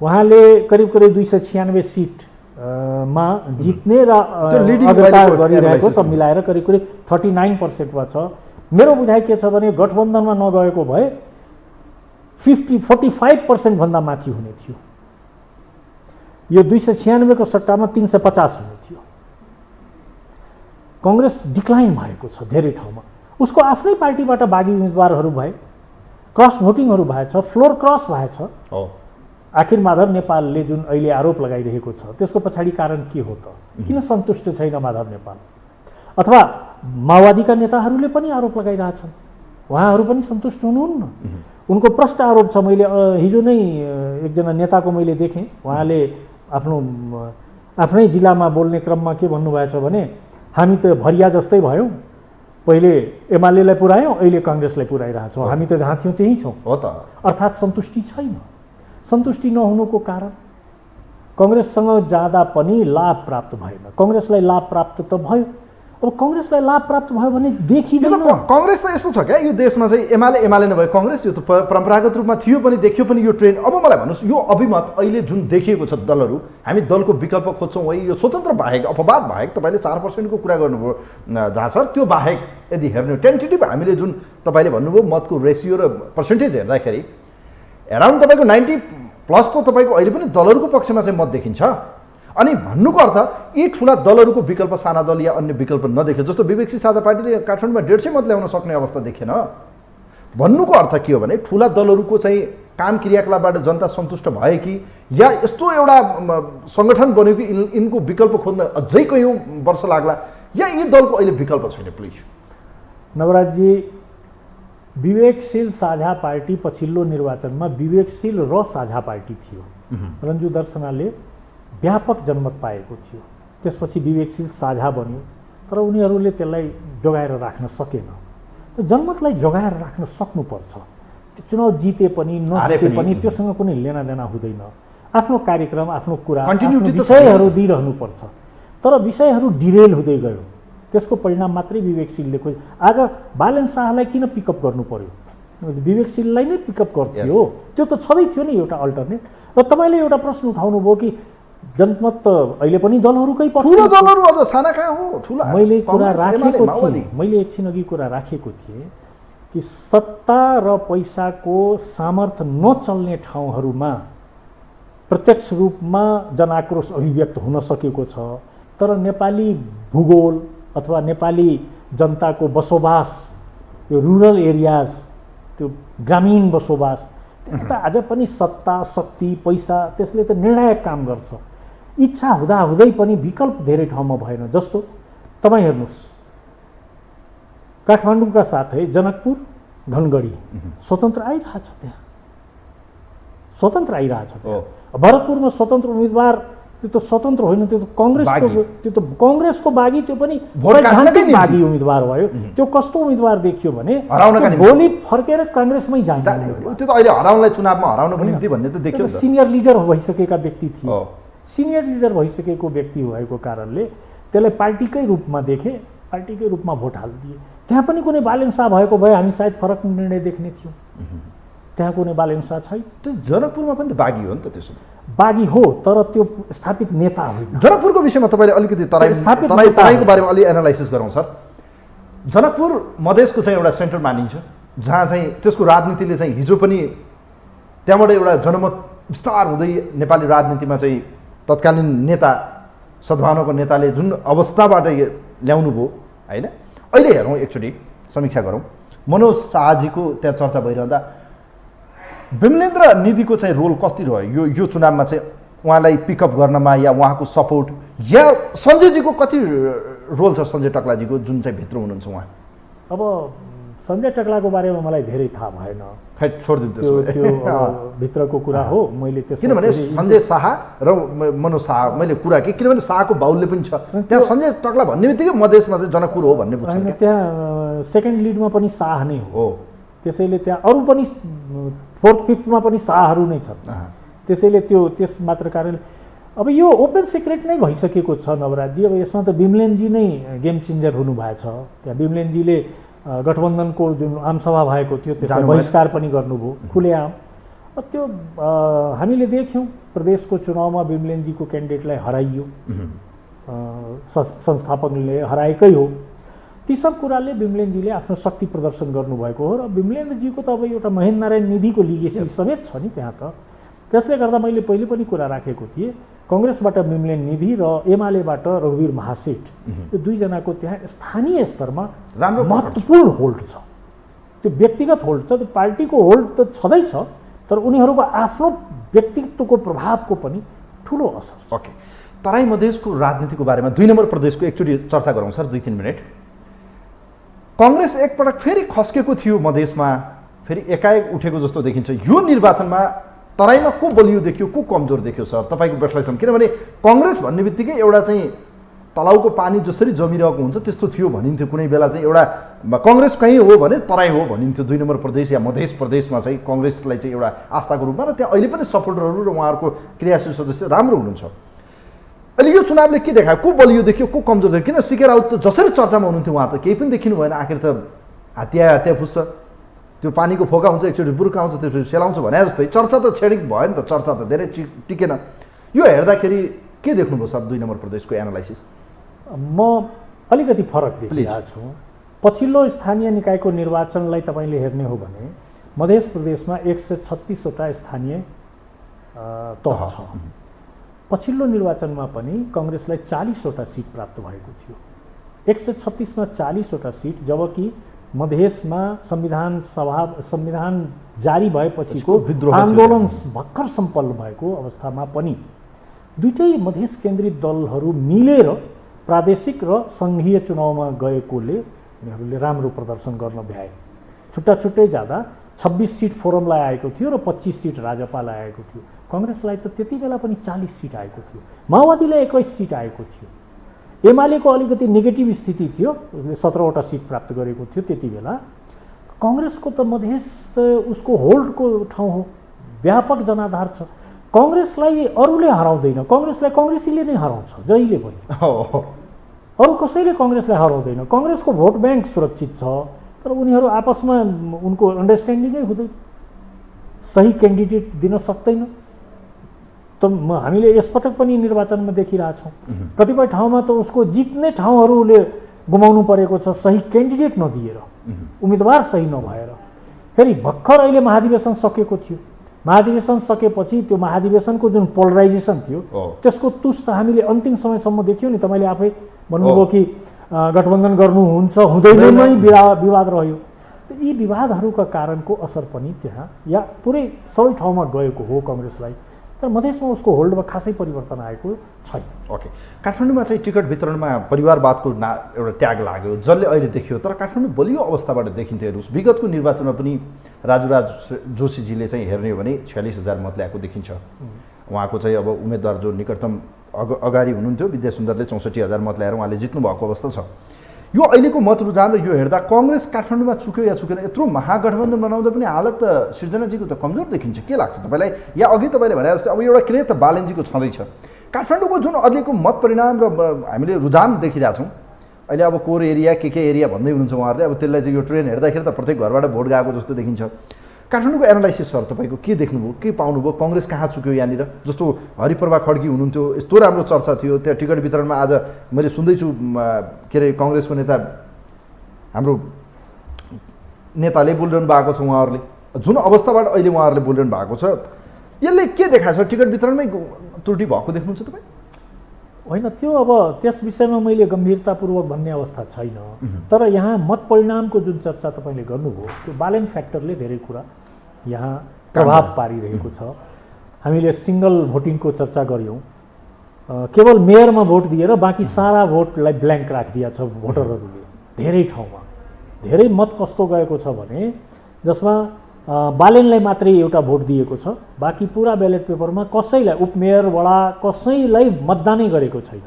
उहाँले करिब 296 सिटमा जित्ने र अग्रता गरिरहेको सब मिलाएर करिब 39%मा छ। मेरो बुझाइ के छ भने गठबन्धनमा नगएको भए 45% भन्दा माथि हुने थियो। यो 296 को सट्टामा 350 हुने थियो। कांग्रेस डिक्लाइन भएको छ धेरै ठाउँमा। उसको आफ्नै पार्टीबाट बागी उम्मेदवारहरू भए, क्रस भोटिङहरू भएछ, फ्लोर क्रस भएछ। आखिर माधव नेपालले जुन अहिले आरोप लगाइरहेको छ त्यसको पछाडि कारण के हो त? किन सन्तुष्ट छैन माधव नेपाल? अथवा माओवादीका नेताहरूले पनि आरोप लगाइरहेछन्, उहाँहरू पनि सन्तुष्ट हुनुहुन्न। उनको प्रष्ट आरोप छ। मैले हिजो नै एकजना नेताको मैले देखेँ, उहाँले आफ्नै जिल्लामा बोल्ने क्रममा के भन्नुभएछ भने हामी त भरिया जस्तै भयौँ, पहिले एमालेलाई पुर्यायौँ, अहिले काङ्ग्रेसलाई पुर्याइरहेको छौँ। हामी त जहाँ थियौँ त्यहीँ छौँ। हो त। अर्थात् सन्तुष्टि छैन। सन्तुष्टि नहुनुको कारण काङ्ग्रेससँग जाँदा पनि लाभ प्राप्त भएन। काङ्ग्रेसलाई लाभ प्राप्त त भयो, अब काङ्ग्रेसलाई लाभ प्राप्त भयो भने देखिँदैन। काङ्ग्रेस त यस्तो छ क्या, यो देशमा चाहिँ एमाले नभए काङ्ग्रेस, यो त परम्परागत रूपमा थियो पनि, देखियो पनि यो ट्रेन्ड। अब मलाई भन्नुहोस्, यो अभिमत अहिले जुन देखिएको छ दलहरू, हामी दलको विकल्प खोज्छौँ है, यो स्वतन्त्र बाहेक अपवाद बाहेक तपाईँले 4% को कुरा गर्नुभयो जहाँ सर, त्यो बाहेक यदि हेर्ने टेन्टेटिभ हामीले जुन तपाईँले भन्नुभयो मतको रेसियो र पर्सेन्टेज हेर्दाखेरि एराउन्ड तपाईँको 90+ त तपाईँको अहिले पनि दलहरूको पक्षमा चाहिँ मत देखिन्छ। अनि भन्नुको अर्थ यी ठुला दलहरूको विकल्प साना दल या अन्य विकल्प नदेख्यो, जस्तो विवेकशील साझा पार्टीले काठमाडौँमा 150 मत ल्याउन सक्ने अवस्था देखेन। भन्नुको अर्थ के हो भने ठुला दलहरूको चाहिँ काम क्रियाकलापबाट जनता सन्तुष्ट भए कि, या यस्तो एउटा सङ्गठन बन्यो कि यिनको विकल्प खोज्न अझै कयौँ वर्ष लाग्ला, या यी दलको अहिले विकल्प छैन? प्लिज नवराजजी, विवेकशील साझा पार्टी पछिल्लो निर्वाचनमा विवेकशील र साझा पार्टी थियो। रन्जु दर्शनाले व्यापक जनमत पाएको थियो, त्यसपछि विवेकशील साझा बन्यो, तर उनीहरूले त्यसलाई जोगाएर राख्न सकेन। जनमतलाई जोगाएर राख्न सक्नुपर्छ। चुनाव जिते पनि नजिते पनि त्योसँग कुनै लेनादेना हुँदैन। आफ्नो कार्यक्रम, आफ्नो कुरा, विषयहरू दिइरहनुपर्छ। तर विषयहरू डिरेल हुँदै गयो, त्यसको परिणाम मात्रै विवेकशीलले खोज। आज बालन शाहलाई किन पिकअप गर्नु पर्यो? विवेकशीललाई नै पिकअप गर्थ्यो, त्यो त छँदै थियो नि एउटा अल्टरनेट। र तपाईँले एउटा प्रश्न उठाउनु भयो कि जनमत त अहिले पनि दलहरूकै पक्ष, ठुलो दलहरू अझ साना कहाँ हो, ठुला। मैले एकछिन अघि कुरा राखेको थिएँ कि सत्ता र पैसाको सामर्थ्य नचल्ने ठाउँहरूमा प्रत्यक्ष रूपमा जनाक्रोश अभिव्यक्त हुन सकेको छ, तर नेपाली भूगोल अथवा नेपाली जनताको बसोबास, त्यो रुरल एरियाज, त्यो ग्रामीण बसोबास, त्यस्ता आज पनि सत्ता, शक्ति, पैसा त्यसले त निर्णायक काम गर्छ। इच्छा हुँदाहुँदै पनि विकल्प धेरै ठाउँमा भएन। जस्तो तपाईँ हेर्नुहोस्, काठमाडौँका साथै जनकपुर, धनगढी स्वतन्त्र आइरहेछ, त्यहाँ स्वतन्त्र आइरहेछ। भरतपुरमा स्वतन्त्र उम्मेदवार, त्यो त स्वतन्त्र होइन, त्यो त काङ्ग्रेसको बागी, त्यो पनि सैद्धान्तिक बागी उम्मेदवार भयो। त्यो कस्तो उम्मेदवार देखियो भने भोलि फर्केर काङ्ग्रेसमै जान्छ। त्यो त अहिले हराउनलाई चुनावमा हराउनको निम्ति भन्ने त देखियो। सिनियर लिडर भइसकेका व्यक्ति थिए, सिनियर लिडर भइसकेको व्यक्ति भएको कारणले त्यसलाई पार्टीकै रूपमा देखे, पार्टीकै रूपमा भोट हालिदिए। त्यहाँ पनि कुनै बालेन्सा भएको भए हामी सायद फरक निर्णय देख्ने थियौँ। त्यहाँ कुनै बालेन्सा छैन। त्यो जनकपुरमा पनि त बागी हो नि त, त्यसो बागी हो, तर त्यो स्थापित नेता होइन। जनकपुरको विषयमा तपाईँले अलिकति तराईको बारेमा अलि एनालाइसिस गरौँ सर। जनकपुर मधेसको चाहिँ एउटा सेन्टर मानिन्छ, जहाँ चाहिँ त्यसको राजनीतिले चाहिँ हिजो पनि त्यहाँबाट एउटा जनमत विस्तार हुँदै नेपाली राजनीतिमा चाहिँ तत्कालीन नेता, सद्भावनाको नेताले जुन अवस्थाबाट ल्याउनु भयो होइन। अहिले हेरौँ, एकचोटि समीक्षा गरौँ। मनोज शाहजीको त्यहाँ चर्चा भइरहँदा विमलेन्द्र निधिको चाहिँ रोल कति रह्यो यो चुनावमा चाहिँ उहाँलाई पिकअप गर्नमा, या उहाँको सपोर्ट, या सञ्जयजीको कति रोल छ? सञ्जय टक्लाजीको जुन चाहिँ भित्र हुनुहुन्छ उहाँ। अब सञ्जय टक्लाको बारेमा मलाई धेरै थाहा भएन, खै छोडिदिनु त्यो भित्रको कुरा हो। मैले त्यसो किनभने सञ्जय शाह र मनोज शाह मैले कुरा कि, किनभने शाहको बाहुल्य पनि छ त्यहाँ। सञ्जय टक्ला भन्ने बित्तिकै मधेसमा चाहिँ जनकपुर हो भन्ने बुझ्छ। त्यहाँ सेकेन्ड लिडमा पनि शाह नै हो, त्यसैले त्यहाँ अरू पनि 4th 5thमा पनि शाहहरू नै छन्। त्यसैले त्यस मात्र कारण अब यो ओपन सिक्रेट नै भइसकेको छ नवराजजी। अब यसमा त विमलेनजी नै गेम चेन्जर हुनुभएको छ। त्यहाँ विमलेनजीले गठबन्धनको जुन आमसभा भएको थियो त्यसलाई बहिष्कार पनि गर्नुभयो खुलेआम। त्यो हामीले देख्यौँ प्रदेशको चुनावमा विमलेनजीको क्यान्डिडेटलाई हराइयो, संस्थापकले हराएकै हो। ती सब कुराले विमलेनजीले आफ्नो शक्ति प्रदर्शन गर्नुभएको हो। र विमलेन्द्रजीको त अब एउटा महेन्द्र नारायण निधिको लिगेसी समेत छ नि त्यहाँ त। त्यसले गर्दा मैले पहिले पनि कुरा राखेको थिएँ, काङ्ग्रेसबाट विमलेन निधि र एमालेबाट रघुवीर महासेठ, यो दुईजनाको त्यहाँ स्थानीय स्तरमा राम्रो महत्त्वपूर्ण होल्ड छ। त्यो व्यक्तिगत होल्ड छ, त्यो पार्टीको होल्ड त छँदैछ, तर उनीहरूको आफ्नो व्यक्तित्वको प्रभावको पनि ठुलो असर छ। ओके, तराई मधेसको राजनीतिको बारेमा 2 नम्बर प्रदेशको एकचोटि चर्चा गरौँ सर, 2-3 मिनट। काङ्ग्रेस एकपटक फेरि खस्केको थियो मधेसमा, फेरि एकाएक उठेको जस्तो देखिन्छ। यो निर्वाचनमा तराईमा को बलियो देखियो, को कमजोर देखियो सर तपाईँको विश्लेषण? किनभने काङ्ग्रेस भन्ने बित्तिकै एउटा चाहिँ तलाउको पानी जसरी जमिरहेको हुन्छ त्यस्तो थियो भनिन्थ्यो कुनै बेला चाहिँ एउटा कङ्ग्रेस कहीँ हो भने तराई हो भनिन्थ्यो 2 नम्बर प्रदेश या मध्य प्रदेशमा चाहिँ कङ्ग्रेसलाई चाहिँ एउटा आस्थाको रूपमा र त्यहाँ अहिले पनि सपोर्टरहरू र उहाँहरूको क्रियाशील सदस्य राम्रो हुनुहुन्छ। अहिले यो चुनावले के देखायो, को बलियो देखियो, को कमजोर देखियो? किन सीके राउत त जसरी चर्चामा हुनुहुन्थ्यो उहाँ त केही पनि देखिनु भएन, आखिर त हत्या फुस्छ, त्यो पानीको फोका हुन्छ एकचोटि बुर्काउँछ त्यसपछि सेलाउँछ भने जस्तै चर्चा त छेडिक भयो नि त, चर्चा त धेरै टिकेन। यो हेर्दाखेरि के देख्नुभयो सर 2 नम्बर प्रदेशको एनालाइसिस? म अलिकति फरक देखिरहेको छु। पछिल्लो स्थानीय निकायको निर्वाचनलाई तपाईँले हेर्ने हो भने मध्य प्रदेशमा 136 वटा स्थानीय तह छ। पछिल्लो निर्वाचनमा पनि कङ्ग्रेसलाई 40 वटा सिट प्राप्त भएको थियो। 136 मा 40 वटा सिट, जबकि मधेसमा संविधान जारी भएपछिको आन्दोलन भर्खर सम्पन्न भएको अवस्थामा पनि दुईटै मधेस केन्द्रित दलहरू मिलेर प्रादेशिक र सङ्घीय चुनावमा गएकोले उनीहरूले राम्रो प्रदर्शन गर्न भ्याए। छुट्टा छुट्टै जाँदा 26 सिट फोरमलाई आएको थियो र 25 सिट राजपालाई आएको थियो। कङ्ग्रेसलाई त त्यति बेला पनि 40 सिट आएको थियो, माओवादीलाई 21 सिट आएको थियो। एमालेको अलिकति नेगेटिभ स्थिति थियो, उसले 17 वटा सिट प्राप्त गरेको थियो त्यति बेला। कङ्ग्रेसको त मधेस उसको होल्डको ठाउँ हो, व्यापक जनाधार छ। कङ्ग्रेसलाई अरूले हराउँदैन, कङ्ग्रेसलाई कङ्ग्रेसीले नै हराउँछ जहिले पनि, अरू कसैले कङ्ग्रेसलाई हराउँदैन। कङ्ग्रेसको भोट ब्याङ्क सुरक्षित छ, तर उनीहरू आपसमा उनको अन्डरस्ट्यान्डिङै हुँदैन, सही क्यान्डिडेट दिन सक्दैन। त हामीले यसपटक पनि निर्वाचनमा देखिरहेछौँ, कतिपय ठाउँमा त उसको जित्ने ठाउँहरूले गुमाउनु परेको छ सही क्यान्डिडेट नदिएर, उम्मेदवार सही नभएर। फेरि भर्खर अहिले महाधिवेशन सकेको थियो, महाधिवेशन सकेपछि त्यो महाधिवेशनको जुन पोलराइजेसन थियो त्यसको तुस त हामीले अन्तिम समयसम्म देख्यौँ नि। तपाईँले आफै भन्नुभयो कि गठबन्धन गर्नुहुन्छ हुँदैनमै विवाद रह्यो। यी विवादहरूका कारणको असर पनि त्यहाँ या पुरै सबै ठाउँमा गएको हो कङ्ग्रेसलाई, तर मधेसमा उसको होल्डमा खासै परिवर्तन आएको छैन। ओके, काठमाडौँमा चाहिँ टिकट वितरणमा परिवारवादको एउटा ट्याग लाग्यो जसले अहिले देखियो, तर काठमाडौँ बलियो अवस्थाबाट देखिन्थ्यो। हेर्नुहोस्, विगतको निर्वाचनमा पनि राजुराज जोशीजीले चाहिँ हेर्ने हो भने 46,000 मत ल्याएको देखिन्छ। उहाँको चाहिँ अब उम्मेदवार जो निकटतम अगाडि हुनुहुन्थ्यो विद्या सुन्दरले 64,000 मत ल्याएर उहाँले जित्नु भएको अवस्था छ। यो अहिलेको मत रुझान र यो हेर्दा कङ्ग्रेस काठमाडौँमा चुक्यो या चुकेन, यत्रो महागठबन्धन बनाउँदा पनि हालत त सिर्जनाजीको त कमजोर देखिन्छ। के लाग्छ तपाईँलाई? या अघि तपाईँले भने जस्तो अब एउटा क्रिया त बालनजीको छँदैछ। काठमाडौँको जुन अहिलेको मत परिणाम र हामीले रुझान देखिरहेछौँ, अहिले अब कोर एरिया के एरिया भन्दै हुनुहुन्छ उहाँहरूले, अब त्यसलाई चाहिँ यो ट्रेन हेर्दाखेरि त प्रत्येक घरबाट भोट गएको जस्तो देखिन्छ। काठमाडौँको एनालाइसिस सर तपाईँको के देख्नुभयो, के पाउनुभयो? कङ्ग्रेस कहाँ चुक्यो यहाँनिर? जस्तो हरिप्रभा खड्की हुनुहुन्थ्यो, यस्तो राम्रो चर्चा थियो त्यहाँ टिकट वितरणमा। आज मैले सुन्दैछु के अरे कङ्ग्रेसको नेता हाम्रो नेताले बोलिरहनु भएको छ, उहाँहरूले जुन अवस्थाबाट अहिले उहाँहरूले बोलिरहनु भएको छ, यसले के देखाएको छ? टिकट वितरणमै त्रुटि भएको देख्नुहुन्छ तपाईँ? होइन, त्यो अब त्यस विषयमा मैले गम्भीरतापूर्वक भन्ने अवस्था छैन। तर यहाँ मत परिणामको जुन चर्चा तपाईँले गर्नुभयो त्यो बालेन फ्याक्टरले धेरै कुरा यहाँ प्रभाव पारिरहेको छ। हामीले सिङ्गल भोटिङको चर्चा गऱ्यौँ, केवल मेयरमा भोट दिएर बाँकी सारा भोटलाई ब्ल्याङ्क राखिदिएको छ भोटरहरूले। धेरै ठाउँमा धेरै मत कस्तो गएको छ भने जसमा बालेनलाई मात्रै एउटा भोट दिएको छ, बाँकी पुरा ब्यालेट पेपरमा कसैलाई उपमेयर वडा कसैलाई मतदानै गरेको छैन।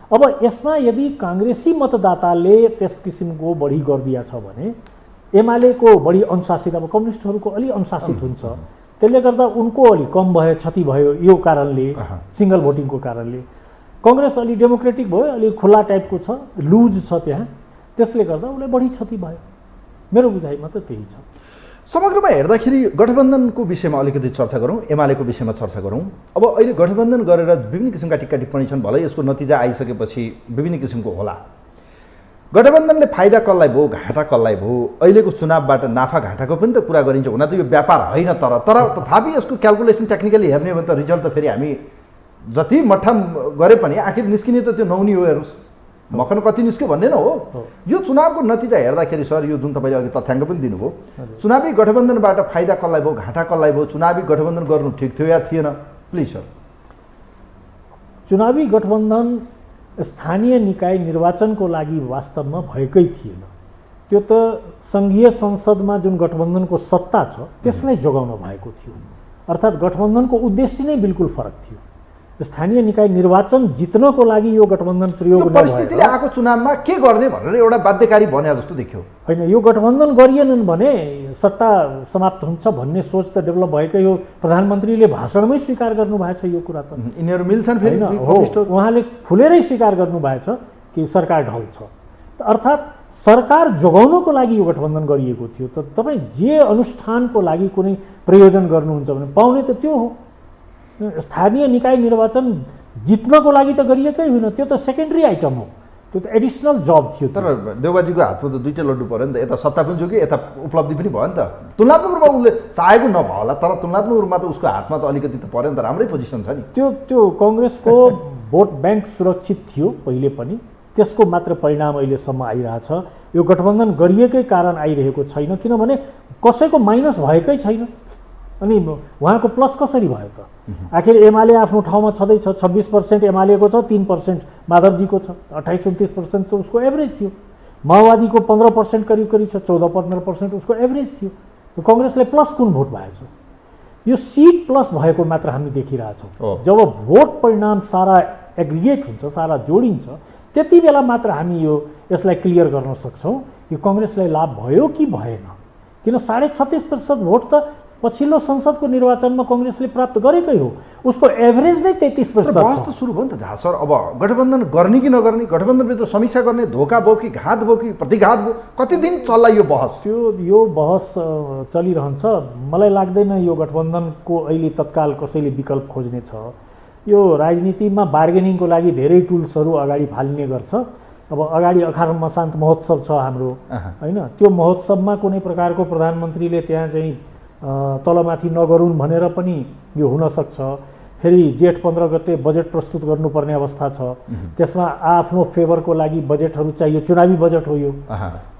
अब यसमा यदि काङ्ग्रेसी मतदाताले त्यस किसिमको बढी गरिदिया छ भने एमालेको बढी अनुशासित, अब कम्युनिस्टहरूको अलि अनुशासित हुन्छ, त्यसले गर्दा उनको अलि कम भयो, क्षति भयो यो कारणले, सिङ्गल भोटिङको कारणले। कङ्ग्रेस अलि डेमोक्रेटिक भयो, अलि खुल्ला टाइपको छ, लुज छ त्यहाँ, त्यसले गर्दा उसलाई बढी क्षति भयो। मेरो बुझाइमा त त्यही छ। समग्रमा हेर्दाखेरि गठबन्धनको विषयमा अलिकति चर्चा गरौँ, एमालेको विषयमा चर्चा गरौँ। अब अहिले गठबन्धन गरेर विभिन्न किसिमका टिक्का टिप्पणी छन्, भलै यसको नतिजा आइसकेपछि विभिन्न किसिमको होला। गठबन्धनले फाइदा कसलाई भयो, घाटा कसलाई भयो? अहिलेको चुनावबाट नाफा घाटाको पनि त कुरा गरिन्छ। हुन त यो व्यापार होइन, तर तथापि यसको क्यालकुलेसन टेक्निकली हेर्ने हो भने त रिजल्ट त फेरि हामी जति मठ्ठा गरे पनि आखिर निस्किने त त्यो नहुने हो। हेर्नुहोस्, मखन कति निस्क्यो भन्ने न हो। यो चुनावको नतिजा हेर्दाखेरि सर, यो जुन तपाईँले अघि तथ्याङ्क पनि दिनुभयो, चुनावी गठबन्धनबाट फाइदा कसलाई भयो, घाटा कसलाई भयो? चुनावी गठबन्धन गर्नु ठिक थियो या थिएन? Please sir. चुनावी गठबन्धन स्थानीय निकाय निर्वाचनको लागि वास्तवमा भएकै थिएन। त्यो त सङ्घीय संसदमा जुन गठबन्धनको सत्ता छ त्यसलाई जोगाउन भएको थियो। अर्थात् गठबन्धनको उद्देश्य नै बिल्कुल फरक थियो। स्थानीय निकाय निर्वाचन जित्नको लागि यो गठबन्धन प्रयोग यो परिस्थितिले आएको चुनावमा के गर्ने भनेर एउटा बाध्यकारी बने जस्तो देखियो। होइन, यो गठबन्धन गरिएनन् भने सत्ता समाप्त हुन्छ भन्ने सोच त डेभलप भएकै हो। प्रधानमन्त्रीले भाषणमै स्वीकार गर्नुभएको छ यो कुरा त। यिनीहरू मिल्छन् फेरि उहाँले खुलेरै स्वीकार गर्नुभएको छ कि सरकार ढल्छ। अर्थात् सरकार जोगाउनको लागि यो गठबन्धन गरिएको थियो। त तपाईँ जे अनुष्ठानको लागि कुनै प्रयोजन गर्नुहुन्छ भने पाउने त त्यो हो। स्थानीय निकाय निर्वाचन जित्नको लागि त गरिएकै होइन, त्यो त सेकेन्डरी आइटम हो, त्यो त एडिसनल जब थियो। तर देउबाजीको हातमा त दुईटै लड्डु पऱ्यो नि त, यता सत्ता पनि जोग्यो यता उपलब्धि पनि भयो नि त। तुलनात्मक रूपमा उसले चाहेको नभयो होला, तर तुलनात्मक रूपमा त उसको हातमा त अलिकति त पऱ्यो नि त, राम्रै पोजिसन छ नि। त्यो कङ्ग्रेसको भोट ब्याङ्क सुरक्षित थियो पहिले पनि, त्यसको मात्र परिणाम अहिलेसम्म आइरहेछ। यो गठबन्धन गरिएकै कारण आइरहेको छैन, किनभने कसैको माइनस भएकै छैन। अनि उहाँको प्लस कसरी भयो त? आखिर एमाले आफ्नो ठाउँमा छँदैछ, 26% एमालेको छ, 3% माधवजीको छ, 28-29% त उसको एभरेज थियो। माओवादीको 15% करिब करिब छ, 14-15% उसको एभरेज थियो। कङ्ग्रेसले प्लस कुन भोट भएछ? यो सिट प्लस भएको मात्र हामी देखिरहेछौँ। जब भोट परिणाम सारा एग्रिगेट हुन्छ, सारा जोडिन्छ, त्यति बेला मात्र हामी यसलाई क्लियर गर्न सक्छौँ कि कङ्ग्रेसलाई लाभ भयो कि भएन। किन 36.5% भोट त पछिल्लो संसदको निर्वाचनमा कङ्ग्रेसले प्राप्त गरेकै हो, उसको एभरेज नै 33%। बहस त सुरु भयो नि त झा सर। अब गठबन्धन गर्ने कि नगर्ने, गठबन्धनभित्र समीक्षा गर्ने, धोका भयो कि घात भयो कि प्रतिघात भयो, कति दिन चल्ला यो बहस? यो बहस चलिरहन्छ। मलाई लाग्दैन यो गठबन्धनको अहिले तत्काल कसैले विकल्प खोज्ने छ। यो राजनीतिमा बार्गेनिङको लागि धेरै टुल्सहरू अगाडि फालिने गर्छ। अब अगाडि अखार मसान्त महोत्सव छ हाम्रो, होइन? त्यो महोत्सवमा कुनै प्रकारको प्रधानमन्त्रीले त्यहाँ चाहिँ तलमाथि नगरून् भनेर पनि यो हुनसक्छ। फेरि जेठ 15 गते बजेट प्रस्तुत गर्नुपर्ने अवस्था छ, त्यसमा आफ्नो फेभरको लागि बजेटहरू चाहियो, चुनावी बजेट हो यो।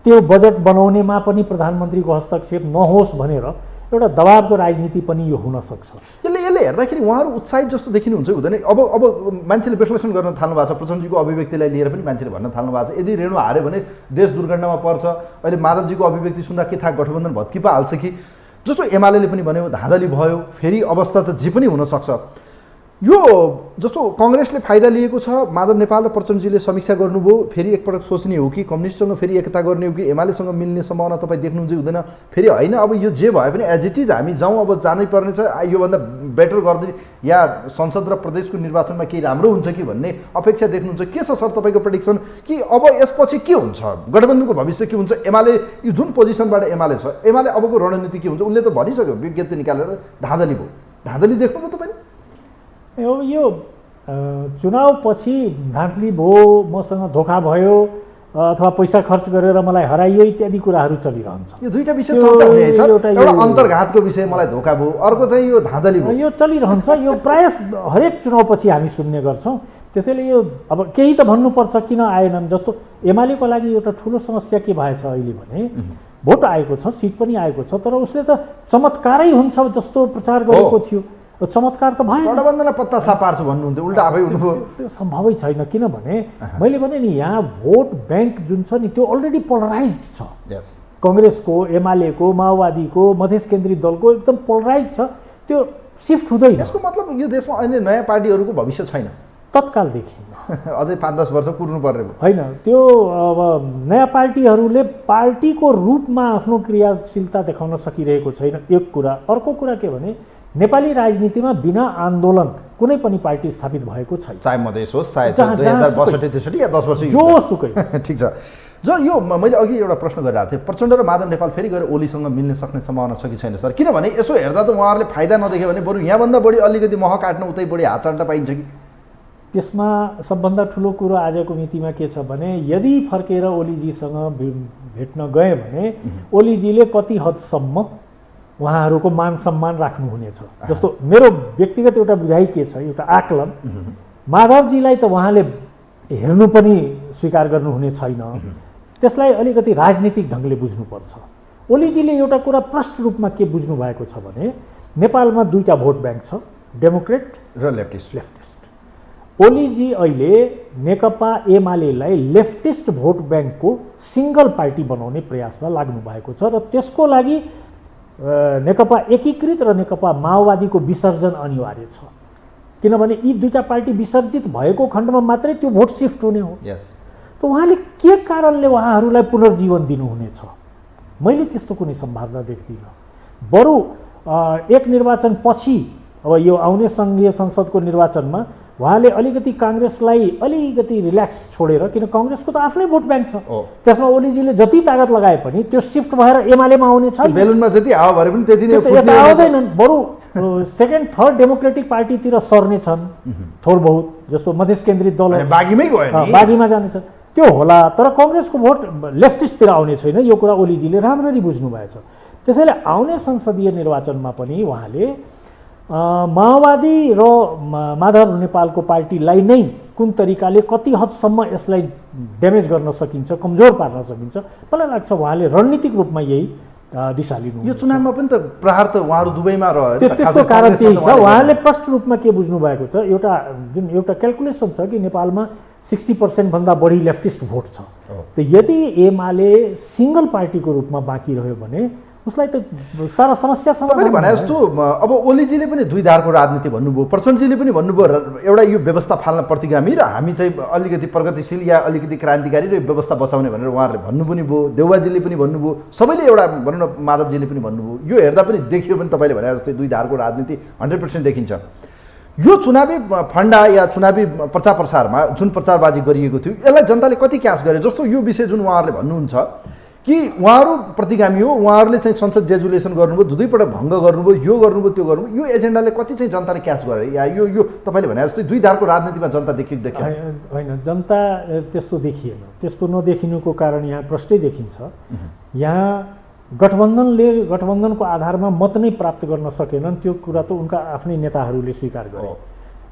त्यो बजेट बनाउनेमा पनि प्रधानमन्त्रीको हस्तक्षेप नहोस् भनेर एउटा दबावको राजनीति पनि यो हुनसक्छ। यसले हेर्दाखेरि उहाँहरू उत्साहित जस्तो देखिनुहुन्छ हुँदैन? अब मान्छेले विश्लेषण गर्न थाल्नु भएको छ, प्रचण्डजीको अभिव्यक्तिलाई लिएर पनि मान्छेले भन्न थाल्नु भएको छ, यदि रेणु हार्यो भने देश दुर्घटनामा पर्छ। अहिले माधवजीको अभिव्यक्ति सुन्दा के थाहा गठबन्धन भत्की पो हाल्छ कि जस्तो एमाले पनि भन्यो, धाँधली भयो, फेरि अवस्था त जे पनि हुनसक्छ। यो जस्तो कङ्ग्रेसले फाइदा लिएको छ, माधव नेपाल र प्रचण्डजीले समीक्षा गर्नुभयो, फेरि एकपटक सोच्ने हो कि कम्युनिस्टसँग फेरि एकता गर्ने हो कि एमालेसँग मिल्ने सम्भावना तपाईँ देख्नुहुन्छ हुँदैन? फेरि होइन, अब यो जे भए पनि एज इट इज हामी जाउँ, अब जानै पर्ने छ, योभन्दा बेटर गर्दै या संसद र प्रदेशको निर्वाचनमा केही राम्रो हुन्छ कि भन्ने अपेक्षा देख्नुहुन्छ? के छ सर तपाईँको प्रेडिक्सन कि अब यसपछि के हुन्छ, गठबन्धनको भविष्य के हुन्छ? एमाले यो जुन पोजिसनबाट एमाले छ, एमाले अबको रणनीति के हुन्छ? उसले त भनिसक्यो विज्ञप्ति निकालेर धाँधली भयो, धाँधली देख्नुभयो तपाईँ? यो चुनाव पछि धाँधली भयो, मसँग धोका भयो अथवा पैसा खर्च गरेर मलाई हराइयो इत्यादि कुराहरू चलिरहन्छ। यो दुईटा विषय चर्चा हुने है सर। एउटा अन्तर्घातको विषय मलाई धोका भयो, अर्को चाहिँ यो धाँधली भयो। यो चलिरहन्छ, यो प्रायः हरेक चुनाव पछि हामी सुन्ने गर्छौँ। त्यसैले यो अब केही त भन्नुपर्छ, किन आएनन्? जस्तो एमालेको लागि एउटा ठुलो समस्या के भएछ अहिले भने भोट आएको छ, सिट पनि आएको छ, तर उसले त चमत्कारै हुन्छ जस्तो प्रचार गरेको थियो। चमत्कार त भएन। गठबन्धनलाई पत्ता साफ पार्छु भन्नुहुन्थ्यो, उल्टा आफै हुनुभयो। त्यो सम्भवै छैन, किनभने मैले भने नि यहाँ भोट ब्याङ्क जुन छ नि त्यो अलरेडी पोलराइज्ड छ। कङ्ग्रेसको, एमालेको, माओवादीको, मधेस केन्द्रित दलको एकदम पोलराइज छ, त्यो सिफ्ट हुँदैन। यसको मतलब यो देशमा अहिले नयाँ पार्टीहरूको भविष्य छैन तत्कालदेखि। अझै 5-10 वर्ष कुर्नु पर्ने होइन। त्यो अब नयाँ पार्टीहरूले पार्टीको रूपमा आफ्नो क्रियाशीलता देखाउन सकिरहेको छैन, एक कुरा। अर्को कुरा के भने नेपाली राजनीतिमा बिना आन्दोलन कुनै पनि पार्टी स्थापित भएको छैन, चाहे मधेस होस्, चाहे 2062-63 या 10 वर्ष जोसुकै। ठिक छ। जो यो मैले अघि एउटा प्रश्न गरिरहेको थिएँ, प्रचण्ड र माधव नेपाल फेरि गएर ओलीसँग मिल्न सक्ने सम्भावना छ कि छैन सर? किनभने यसो हेर्दा त उहाँहरूले फाइदा नदेख्यो भने बरु यहाँभन्दा बढी अलिकति मह काट्न उतै बढी हात चाट्न पाइन्छ कि? त्यसमा सबभन्दा ठुलो कुरो आजको मितिमा के छ भने यदि फर्केर ओलीजीसँग भेट्न गए भने ओलीजीले कति हदसम्म उहाँहरूको मान सम्मान राख्नुहुनेछ। जस्तो मेरो व्यक्तिगत एउटा बुझाइ के छ, एउटा आकलन, माधवजीलाई त उहाँले हेर्नु पनि स्वीकार गर्नुहुने छैन, त्यसलाई अलिकति राजनीतिक ढङ्गले बुझ्नुपर्छ। ओलीजीले एउटा कुरा प्रष्ट रूपमा के बुझ्नु भएको छ भने नेपालमा दुईटा भोट ब्याङ्क छ, डेमोक्रेट र लेफ्टिस्ट। ओलीजी अहिले नेकपा एमालेलाई लेफ्टिस्ट भोट ब्याङ्कको सिङ्गल पार्टी बनाउने प्रयासमा लाग्नु भएको छ र त्यसको लागि नेकपा एकीकृत र नेकपा माओवादीको विसर्जन अनिवार्य छ। किनभने यी दुईटा पार्टी विसर्जित भएको खण्डमा मात्रै त्यो भोट सिफ्ट हुने हो। यस, त उहाँले के कारणले उहाँहरूलाई पुनर्जीवन दिनुहुनेछ, मैले त्यस्तो कुनै सम्भावना देख्दिनँ। बरु एक निर्वाचन पछि अब यो आउने सङ्घीय संसदको निर्वाचनमा उहाँले अलिकति काङ्ग्रेसलाई अलिकति रिल्याक्स छोडेर, किन काङ्ग्रेसको त आफ्नै भोट ब्याङ्क छ, त्यसमा ओलीजीले जति तागत लगाए पनि त्यो सिफ्ट भएर एमालेमा आउने छ, बेलुनमा जति हावा भरे पनि त्यति नै यता आउँदैनन्। बरु सेकेन्ड थर्ड डेमोक्रेटिक पार्टीतिर सर्ने छन् थोर बहुत, जस्तो मधेस केन्द्रित दल बागीमै गयो, बागीमा जानेछ त्यो होला, तर काङ्ग्रेसको भोट लेफ्टिस्टतिर आउने छैन। यो कुरा ओलीजीले राम्ररी बुझ्नु भएछ। त्यसैले आउने संसदीय निर्वाचनमा पनि उहाँले माओवादी र माधव नेपालको पार्टीलाई नै कुन तरिकाले कति हदसम्म यसलाई ड्यामेज गर्न सकिन्छ, कमजोर पार्न सकिन्छ, मलाई लाग्छ उहाँले रणनीतिक रूपमा यही दिशा लिनु। यो चुनावमा पनि त प्रहार त उहाँहरू दुवैमा रह्यो। त्यसको कारण त्यही छ। उहाँले प्रष्ट रूपमा के बुझ्नु भएको छ, एउटा क्यालकुलेसन छ कि नेपालमा 60% भन्दा बढी लेफ्टिस्ट भोट छ। त यदि एमाले सिङ्गल पार्टीको रूपमा बाँकी रह्यो भने उसलाई त सारा समस्या तपाईँले भने जस्तो अब ओलीजीले पनि दुई धारको राजनीति भन्नुभयो, प्रचण्डजीले पनि भन्नुभयो एउटा यो व्यवस्था फाल्न प्रतिगामी र हामी चाहिँ अलिकति प्रगतिशील या अलिकति क्रान्तिकारी र यो व्यवस्था बचाउने भनेर उहाँहरूले भन्नु पनि भयो, देउवाजीले पनि भन्नुभयो, सबैले एउटा भनौँ न माधवजीले पनि भन्नुभयो। यो हेर्दा पनि देखियो भने तपाईँले भने जस्तै दुई धारको राजनीति 100% देखिन्छ। यो चुनावी फन्डा या चुनावी प्रचार प्रसारमा जुन प्रचारबाजी गरिएको थियो यसलाई जनताले कति क्यास गरे जस्तो यो विषय जुन उहाँहरूले भन्नुहुन्छ कि उहाँहरू प्रतिगामी हो, उहाँहरूले चाहिँ संसद रेजुलेसन गर्नुभयो, दुईपल्ट भङ्ग गर्नुभयो, यो गर्नुभयो त्यो गर्नुभयो, यो एजेन्डाले कति चाहिँ जनताले क्यास गरे या यो तपाईँले भने जस्तै दुई धारको राजनीतिमा जनता देखियो होइन, जनता त्यस्तो देखिएन। त्यस्तो नदेखिनुको कारण यहाँ प्रष्टै देखिन्छ। यहाँ गठबन्धनको आधारमा मत नै प्राप्त गर्न सकेनन्, त्यो कुरा त उनका आफ्नै नेताहरूले स्वीकार गरे।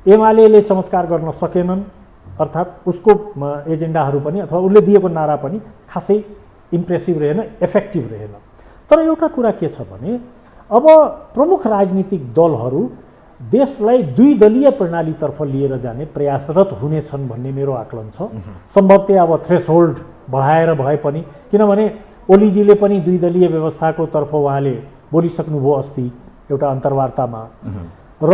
एमाले चमत्कार गर्न सकेनन्, अर्थात् उसको एजेन्डाहरू पनि अथवा उसले दिएको नारा पनि खासै इम्प्रेसिभ रहेन, इफेक्टिभ रहेन। तर एउटा कुरा के छ भने अब प्रमुख राजनीतिक दलहरू देशलाई द्विदलीय प्रणालीतर्फ लिएर जाने प्रयासरत हुनेछन् भन्ने मेरो आकलन छ। सम्भवतः अब थ्रेसहोल्ड बढाएर भए पनि, किनभने ओलीजीले पनि द्विदलीय व्यवस्थाको तर्फ उहाँले बोलिसक्नुभयो अस्ति एउटा अन्तर्वार्तामा, र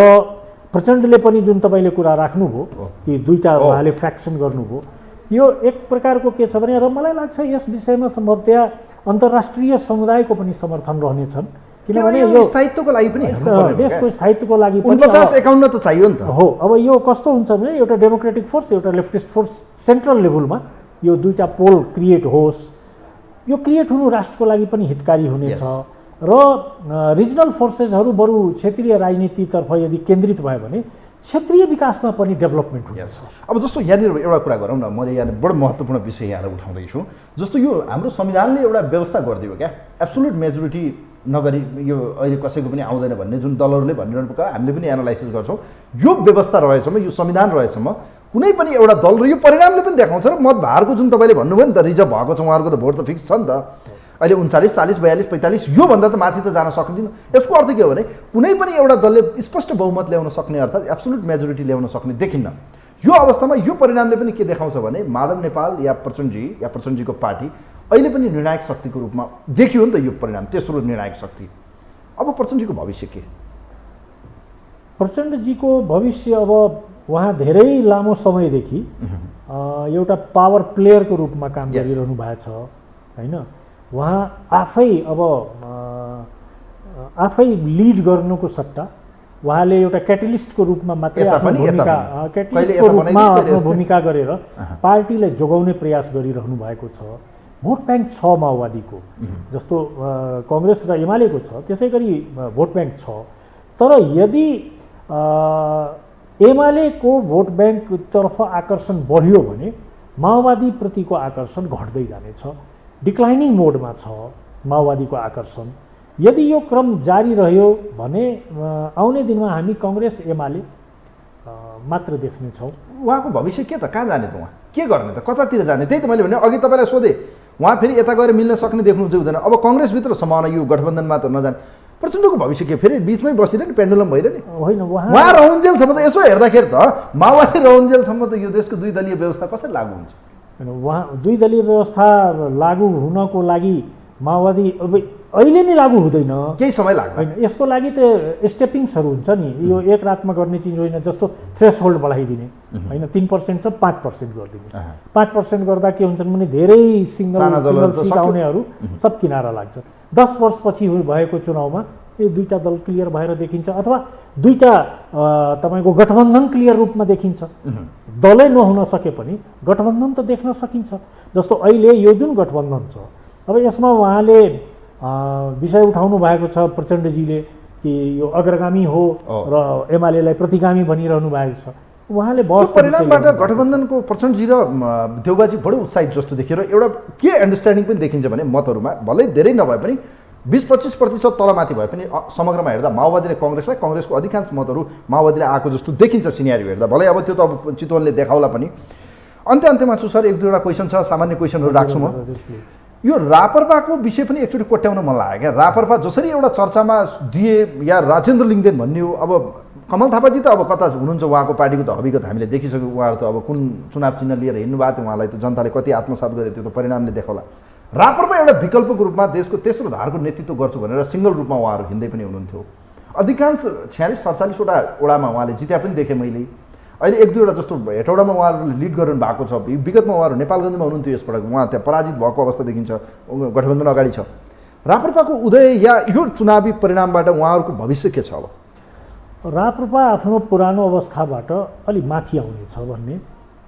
प्रचण्डले पनि जुन तपाईँले कुरा राख्नुभयो कि दुईटा उहाँले फ्याक्सन गर्नुभयो, यो एक प्रकारको के छ भने र मलाई लाग्छ यस विषयमा सम्भवतः अन्तर्राष्ट्रिय समुदायको पनि समर्थन रहनेछन्, किनभने यो स्थायित्वको लागि पनि देशको स्थायित्वको लागि 49-51 त चाहियो नि त हो। अब यो कस्तो हुन्छ भने एउटा डेमोक्रेटिक फोर्स एउटा लेफ्टिस्ट फोर्स सेन्ट्रल लेभलमा यो दुईटा पोल क्रिएट होस्, यो क्रिएट हुनु राष्ट्रको लागि पनि हितकारी हुनेछ र रिजनल फोर्सेसहरू बरु क्षेत्रीय राजनीतितर्फ यदि केन्द्रित भयो भने क्षेत्रीय विकासमा पनि डेभलपमेन्ट हुन्छ। अब जस्तो यहाँनिर एउटा कुरा गरौँ न, मैले यहाँ बडो महत्त्वपूर्ण विषय यहाँलाई उठाउँदैछु। जस्तो यो हाम्रो संविधानले एउटा व्यवस्था गरिदियो क्या, एब्सोल्युट मेजोरिटी नगरी यो अहिले कसैको पनि आउँदैन भन्ने जुन दलहरूले भनिरहनु पर्छ, हामीले पनि एनालाइसिस गर्छौँ। यो व्यवस्था रहेसम्म, यो संविधान रहेसम्म कुनै पनि एउटा दल र यो परिणामले पनि देखाउँछ र मतभारको जुन तपाईँले भन्नुभयो नि त रिजर्भ भएको छ, उहाँहरूको त भोट त फिक्स छ नि त, अहिले 39, 40, 42, 45 योभन्दा त माथि त जान सक्दैन। यसको अर्थ के हो भने कुनै पनि एउटा दलले स्पष्ट बहुमत ल्याउन सक्ने अर्थात् एब्सोल्युट मेजोरिटी ल्याउन सक्ने देखिन्न। यो अवस्थामा यो परिणामले पनि के देखाउँछ भने माधव नेपाल या प्रचण्डजीको पार्टी अहिले पनि निर्णायक शक्तिको रूपमा देखियो नि त यो परिणाम, तेस्रो निर्णायक शक्ति। अब प्रचण्डजीको भविष्य के? प्रचण्डजीको भविष्य अब उहाँ धेरै लामो समयदेखि एउटा पावर प्लेयरको रूपमा काम गरिरहनु भएको छ होइन। उहाँ आफै लिड गर्नुको सट्टा उहाँले एउटा क्याटलिस्टको रूपमा मात्रै आफ्नो भूमिका गरेर पार्टीलाई जोगाउने प्रयास गरिरहनु भएको छ। भोट ब्याङ्क छ माओवादीको, जस्तो कङ्ग्रेस र एमालेको छ त्यसै गरी भोट ब्याङ्क छ। तर यदि एमालेको भोट ब्याङ्कतर्फ आकर्षण बढ्यो भने माओवादीप्रतिको आकर्षण घट्दै जानेछ, डिक्लाइनिङ मोडमा छ माओवादीको आकर्षण। यदि यो क्रम जारी रह्यो भने आउने दिनमा हामी कङ्ग्रेस एमाले मात्र देख्नेछौँ। उहाँको भविष्य के त, कहाँ जाने त, उहाँ के गर्ने त, कतातिर जाने? त्यही त मैले भने अघि तपाईँलाई सोधेँ, उहाँ फेरि यता गएर मिल्न सक्ने देख्नु चाहिँ हुँदैन। अब कङ्ग्रेसभित्र सम्भावना यो गठबन्धनमा त नजाने, प्रचण्डको भविष्य के फेरि बिचमै बसिरहने पेन्डुलम भइरहने? होइन, उहाँ रहन्जेलसम्म त यसो हेर्दाखेरि त माओवादी रहन्जेलसम्म त यो देशको द्विदलीय व्यवस्था कसरी लागू हुन्छ? उहाँ द्विदलीय व्यवस्था लागू हुनको लागि माओवादी अब अहिले नै लागू हुँदैन, केही समय लाग्छ होइन। यसको लागि त स्टेपिङ्सहरू हुन्छ नि, यो एक रातमा गर्ने चिज होइन। जस्तो थ्रेसहोल्ड बढाइदिने, होइन, 3% छ 5% गरिदिने। 5% गर्दा के हुन्छन् भने धेरै सिङ्गल सिट आउनेहरू सब किनारा लाग्छ। 10 वर्षपछि भएको चुनावमा यो दुईटा दल क्लियर भएर देखिन्छ, अथवा दुईटा तपाईँको गठबन्धन क्लियर रूपमा देखिन्छ। दलै नहुन सके पनि गठबन्धन त देख्न सकिन्छ। जस्तो अहिले यो जुन गठबन्धन छ, अब यसमा उहाँले विषय उठाउनु भएको छ प्रचण्डजीले कि यो अग्रगामी हो र एमालेलाई प्रतिगामी भनिरहनु भएको छ। उहाँले परिणामबाट गठबन्धनको प्रचण्डजी र देउबाजी बडो उत्साहित जस्तो देखियो र एउटा के अन्डरस्ट्यान्डिङ पनि देखिन्छ भने मतहरूमा भलै धेरै नभए पनि 20-25% तलमाथि भए पनि समग्रमा हेर्दा माओवादीले काङ्ग्रेसलाई, काङ्ग्रेसको अधिकांश मतहरू माओवादीले आएको जस्तो देखिन्छ सिनेरियो हेर्दा। भलै अब त्यो त अब चितवनले देखाउला पनि। अन्त्यमा छु सर, एक दुईवटा क्वेसन छ, सामान्य क्वेसनहरू राख्छु म। यो रापरपाको विषय पनि एकचोटि कोट्याउन मन लाग्यो क्या। रापरपा जसरी एउटा चर्चामा दिए या राजेन्द्र लिङ्गदेन भन्ने हो, अब कमल थापाजी त अब कता हुनुहुन्छ, उहाँको पार्टीको त हविगत हामीले देखिसक्यौँ। उहाँहरू त अब कुन चुनाव चिन्ह लिएर हिँड्नु भएको थियो, उहाँलाई त जनताले कति आत्मसात गरे त्यो त परिणामले देखाउला। रापरमा एउटा विकल्पको रूपमा देशको तेस्रो धारको नेतृत्व गर्छु भनेर सिङ्गल रूपमा उहाँहरू हिँड्दै पनि हुनुहुन्थ्यो। अधिकांश 46-47वटा वडामा उहाँले जित्या पनि देखेँ मैले। अहिले एक दुईवटा जस्तो हेटौडामा उहाँहरूले लिड गरिरहनु भएको छ। विगतमा उहाँहरू नेपालगञ्जमा हुनुहुन्थ्यो, यसपटक उहाँ त्यहाँ पराजित भएको अवस्था देखिन्छ, गठबन्धन अगाडि छ। राप्रपाको उदय या यो चुनावी परिणामबाट उहाँहरूको भविष्य के छ? अब राप्रपा आफ्नो पुरानो अवस्थाबाट अलि माथि आउनेछ भन्ने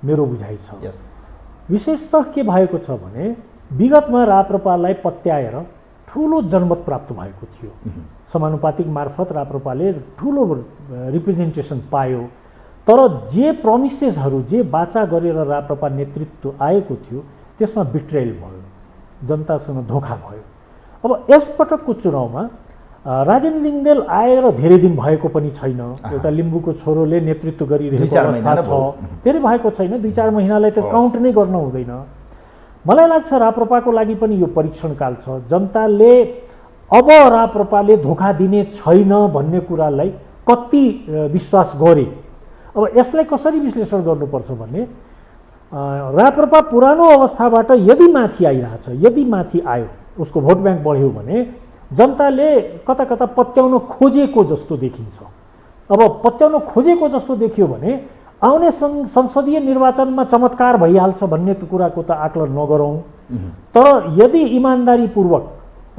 मेरो बुझाइ छ। विशेषतः के भएको छ भने विगतमा राप्रपालाई पत्याएर ठुलो जनमत प्राप्त भएको थियो। समानुपातिक मार्फत राप्रपाले ठुलो रिप्रेजेन्टेसन पायो। तर जे प्रमिसेसहरू, जे बाचा गरेर राप्रपा नेतृत्व आएको थियो त्यसमा बिट्रेयल भयो, जनतासँग धोखा भयो। अब यसपटकको चुनावमा राजेन्द्र लिङ्गदेन आएर धेरै दिन भएको पनि छैन। एउटा लिम्बूको छोरोले नेतृत्व गरिरहेको अवस्था छ, धेरै भएको छैन। 2-4 महिनालाई त काउन्ट नै गर्न हुँदैन। मलाई लाग्छ राप्रपाको लागि पनि यो परीक्षण काल छ। जनताले अब राप्रपाले धोका दिने छैन भन्ने कुरालाई कति विश्वास गरे। अब यसलाई कसरी विश्लेषण गर्नुपर्छ भने राप्रपा पुरानो अवस्थाबाट यदि माथि आइरहेछ, यदि माथि आयो, उसको भोट ब्याङ्क बढ्यो भने जनताले कता कता पत्याउन खोजेको जस्तो देखिन्छ। अब पत्याउन खोजेको जस्तो देखियो भने आउने संसदीय निर्वाचनमा चमत्कार भइहाल्छ भन्ने कुराको त आकलन नगरौँ। तर यदि इमान्दारीपूर्वक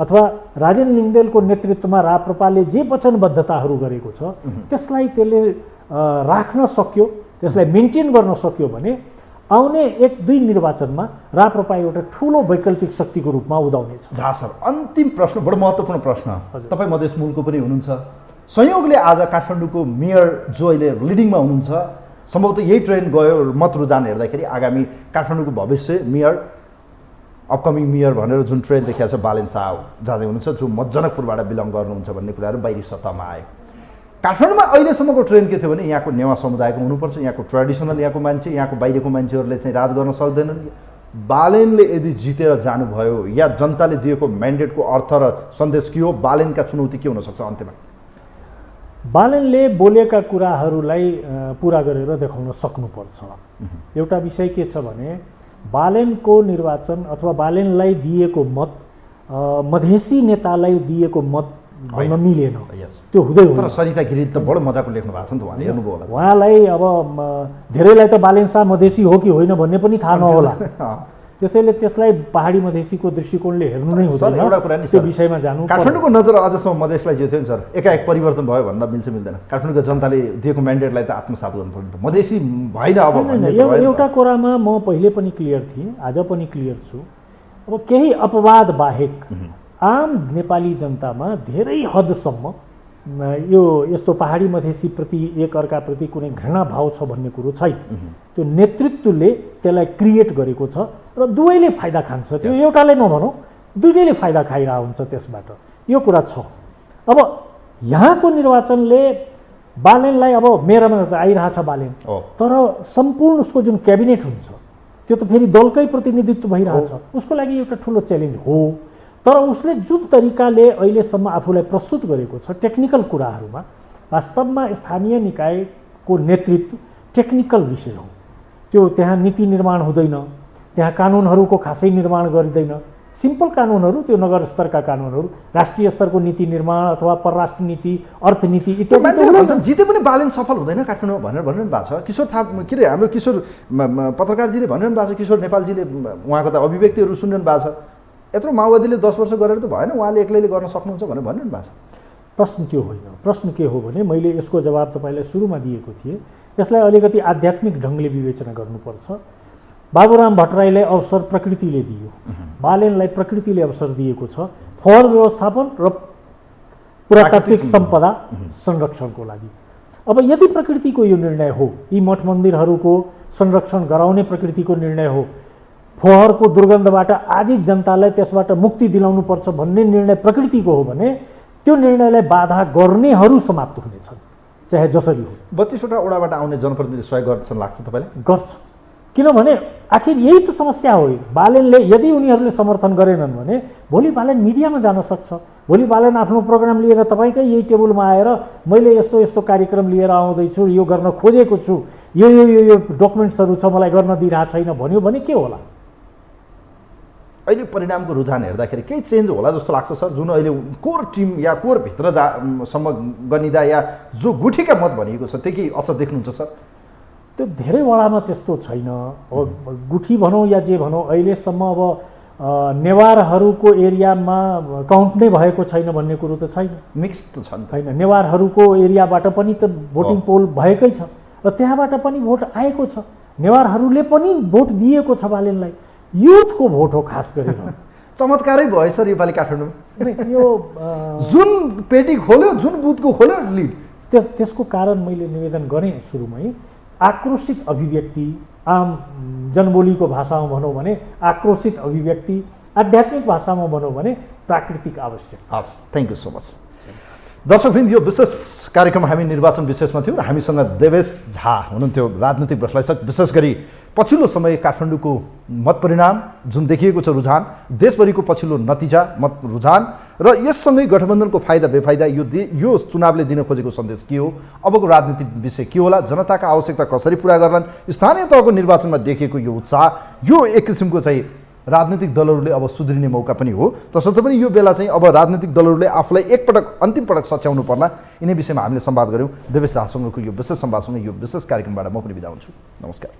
अथवा राजेन्द्र लिङ्गदेनको नेतृत्वमा राप्रपाले जे वचनबद्धताहरू गरेको छ त्यसलाई त्यसले राख्न सक्यो, त्यसलाई मेन्टेन गर्न सक्यो भने आउने 1-2 निर्वाचनमा राप्रपा एउटा ठुलो वैकल्पिक शक्तिको रूपमा उदाउनेछ। झा सर, अन्तिम प्रश्न, बडो महत्त्वपूर्ण प्रश्न। तपाईँ मधेस मूलको पनि हुनुहुन्छ, संयोगले आज काठमाडौँको मेयर जो अहिले लिडिङमा हुनुहुन्छ, सम्भवतः यही ट्रेन गयो मत रुझान हेर्दाखेरि आगामी काठमाडौँको भविष्य मेयर, अपकमिङ मेयर भनेर जुन ट्रेन देखिएको छ बालेन शाह जाँदै हुनुहुन्छ, जो जनकपुरबाट बिलङ गर्नुहुन्छ भन्ने कुराहरू बाहिरी सत्तामा आयो। काठमाडौँमा अहिलेसम्मको ट्रेन के थियो भने यहाँको नेवा समुदायको हुनुपर्छ, यहाँको ट्रेडिसनल यहाँको मान्छे, यहाँको बाहिरको मान्छेहरूले चाहिँ राज गर्न सक्दैनन्। बालेनले यदि जितेर जानुभयो या जनताले दिएको म्यान्डेटको अर्थ र सन्देश के हो, बालेनका चुनौती के हुनसक्छ अन्त्यमा? बालेनले बोलेका कुराहरूलाई पुरा गरेर देखाउन सक्नुपर्छ। एउटा विषय के छ भने बालेनको निर्वाचन अथवा बालेनलाई दिएको मत मधेसी नेतालाई दिएको मत भन्न मिलेन, त्यो हुँदै हो। तर सरिता गिरी त बडो मजाको लेख्नु भएको छ नि त, उहाँले हेर्नुभयो होला। उहाँलाई अब धेरैलाई त बालेन शाह मधेसी हो कि होइन भन्ने पनि थाहा नहोला, त्यसैले त्यसलाई पहाडी मधेसीको दृष्टिकोणले हेर्नु नै हुँदैन। एउटा कुरा नि त्यो विषयमा जानु, काठमाडौँको नजर अझसम्म मधेसलाई जे थियो नि सर, एकाएक परिवर्तन भयो भन्न मिल्छ मिल्दैन? काठमाडौँको जनताले दिएको म्यान्डेटलाई त आत्मसात गर्नुपर्ने, मधेसी भएन अब भन्ने त भएन। एउटा कुरामा म पहिले पनि क्लियर थिएँ, आज पनि क्लियर छु। अब केही अपवाद बाहेक आम नेपाली जनतामा धेरै हदसम्म यो यस्तो पहाडी मधेसीप्रति एकअर्काप्रति कुनै घृणा भाव छ भन्ने कुरो छैन। त्यो नेतृत्वले त्यसलाई क्रिएट गरेको छ र दुवैले फाइदा खान्छ। त्यो एउटाले नभनौँ, दुवैले फाइदा खाइरहेको हुन्छ त्यसबाट, यो कुरा छ। अब यहाँको निर्वाचनले बालेनलाई, अब मेरोमा त आइरहेछ बालेन, तर सम्पूर्ण उसको जुन क्याबिनेट हुन्छ त्यो त फेरि दलकै प्रतिनिधित्व भइरहेछ, उसको लागि एउटा ठुलो च्यालेन्ज हो। तर उसले जुन तरिकाले अहिलेसम्म आफूलाई प्रस्तुत गरेको छ टेक्निकल कुराहरूमा, वास्तवमा स्थानीय निकायको नेतृत्व टेक्निकल विषय हो। त्यो त्यहाँ नीति निर्माण हुँदैन, त्यहाँ कानुनहरूको खासै निर्माण गरिँदैन, सिम्पल कानुनहरू, त्यो नगर स्तरका कानुनहरू, राष्ट्रिय स्तरको नीति निर्माण अथवा परराष्ट्र नीति, अर्थनीति इत्यादि। मान्छेले भन्छन् जिते पनि बालेन सफल हुँदैन काठमाडौँमा भनेर भनिरहनु भएको छ। किशोर थापा के अरे हाम्रो किशोर पत्रकारजीले भनिरहनु भएको छ, किशोर नेपालजीले उहाँको त अभिव्यक्तिहरू सुनिरहनु भएको छ, यत्रो माओवादीले 10 वर्ष गरेर त भएन, उहाँले एक्लैले गर्न सक्नुहुन्छ भनेर भनिरहनु भएको छ। प्रश्न त्यो होइन। प्रश्न के हो भने मैले यसको जवाब तपाईँलाई सुरुमा दिएको थिएँ। यसलाई अलिकति आध्यात्मिक ढङ्गले विवेचना गर्नुपर्छ। बाबुराम भट्टराईलाई अवसर प्रकृतिले दियो, बालेनलाई प्रकृतिले अवसर दिएको छ फोहोर व्यवस्थापन र पुरातात्विक सम्पदा संरक्षणको लागि। अब यदि प्रकृतिको यो निर्णय हो, यी मठ मन्दिरहरूको संरक्षण गराउने प्रकृतिको निर्णय हो, फोहोरको दुर्गन्धबाट आजित जनतालाई त्यसबाट मुक्ति दिलाउनुपर्छ भन्ने निर्णय प्रकृतिको हो भने त्यो निर्णयलाई बाधा गर्नेहरू समाप्त हुनेछन्, चाहे जसरी हो। 32वटा वडाबाट आउने जनप्रतिनिधिले सहयोग गर्छन् लाग्छ तपाईँलाई? गर्छ, किनभने आखिर यही त समस्या हो। बालेनले यदि उनीहरूले समर्थन गरेनन् भने भोलि बालेन मिडियामा जान सक्छ, भोलि बालेन आफ्नो प्रोग्राम लिएर तपाईँकै यही टेबलमा आएर मैले यस्तो यस्तो कार्यक्रम लिएर आउँदैछु, यो गर्न खोजेको छु, यो यो यो यो डकुमेन्ट्सहरू छ, मलाई गर्न दिइरहेको छैन भन्यो भने के होला? अहिले परिणामको रुझान हेर्दाखेरि केही चेन्ज होला जस्तो लाग्छ सर? जुन अहिले कोर टिम या कोर भित्र सम्म गनिँदा या जो गुठीका मत भनिएको छ त्यो केही असर देख्नुहुन्छ सर? त्यो धेरै वडामा त्यस्तो छैन। अब गुठी भनौँ या जे भनौँ, अहिलेसम्म अब नेवारहरूको एरियामा काउन्ट नै भएको छैन भन्ने कुरो त छैन। मिक्स त छ नि? छैन, नेवारहरूको एरियाबाट पनि त भोटिङ पोल भएकै छ र त्यहाँबाट पनि भोट आएको छ। नेवारहरूले पनि भोट दिएको छ बालेनलाई। युथको भोट हो खास गरेर। चमत्कारै भयो सर योपालि काठमाडौँमा। यो जुन पेटी खोल्यो, जुन बुथको खोल्यो लिड। त्यसको कारण मैले निवेदन गरेँ सुरुमै, आक्रोशित अभिव्यक्ति, आम जनबोलीको भाषामा भनौँ भने आक्रोशित अभिव्यक्ति, आध्यात्मिक भाषामा भनौँ भने प्राकृतिक आवश्यक। हस्, थ्याङ्क यू सो मच। दर्शकवृन्द, यो विशेष कार्यक्रम हामी निर्वाचन विशेषमा थियौँ र हामीसँग देवेश झा हुनुहुन्थ्यो, राजनीतिक विश्लेषक। विशेष गरी पछिल्लो समय काठमाडौँको मत परिणाम जुन देखिएको छ, रुझान, देशभरिको पछिल्लो नतिजा मत रुझान र यससँगै गठबन्धनको फाइदा बेफाइदा, यो चुनावले दिन खोजेको सन्देश के हो, अबको राजनीतिक विषय के होला, जनताका आवश्यकता कसरी पुरा गर्लान्, स्थानीय तहको निर्वाचनमा देखिएको यो उत्साह, यो एक किसिमको चाहिँ राजनीतिक दलहरूले अब सुध्रिने मौका पनि हो। तसर्थ पनि यो बेला चाहिँ अब राजनीतिक दलहरूले आफूलाई एकपटक अन्तिम पटक सच्याउनु पर्ला, यिनै विषयमा हामीले संवाद गऱ्यौँ। देवेश झासँगको यो विशेष संवादसँग यो विशेष कार्यक्रमबाट म पनि बिदा हुन्छु। नमस्कार।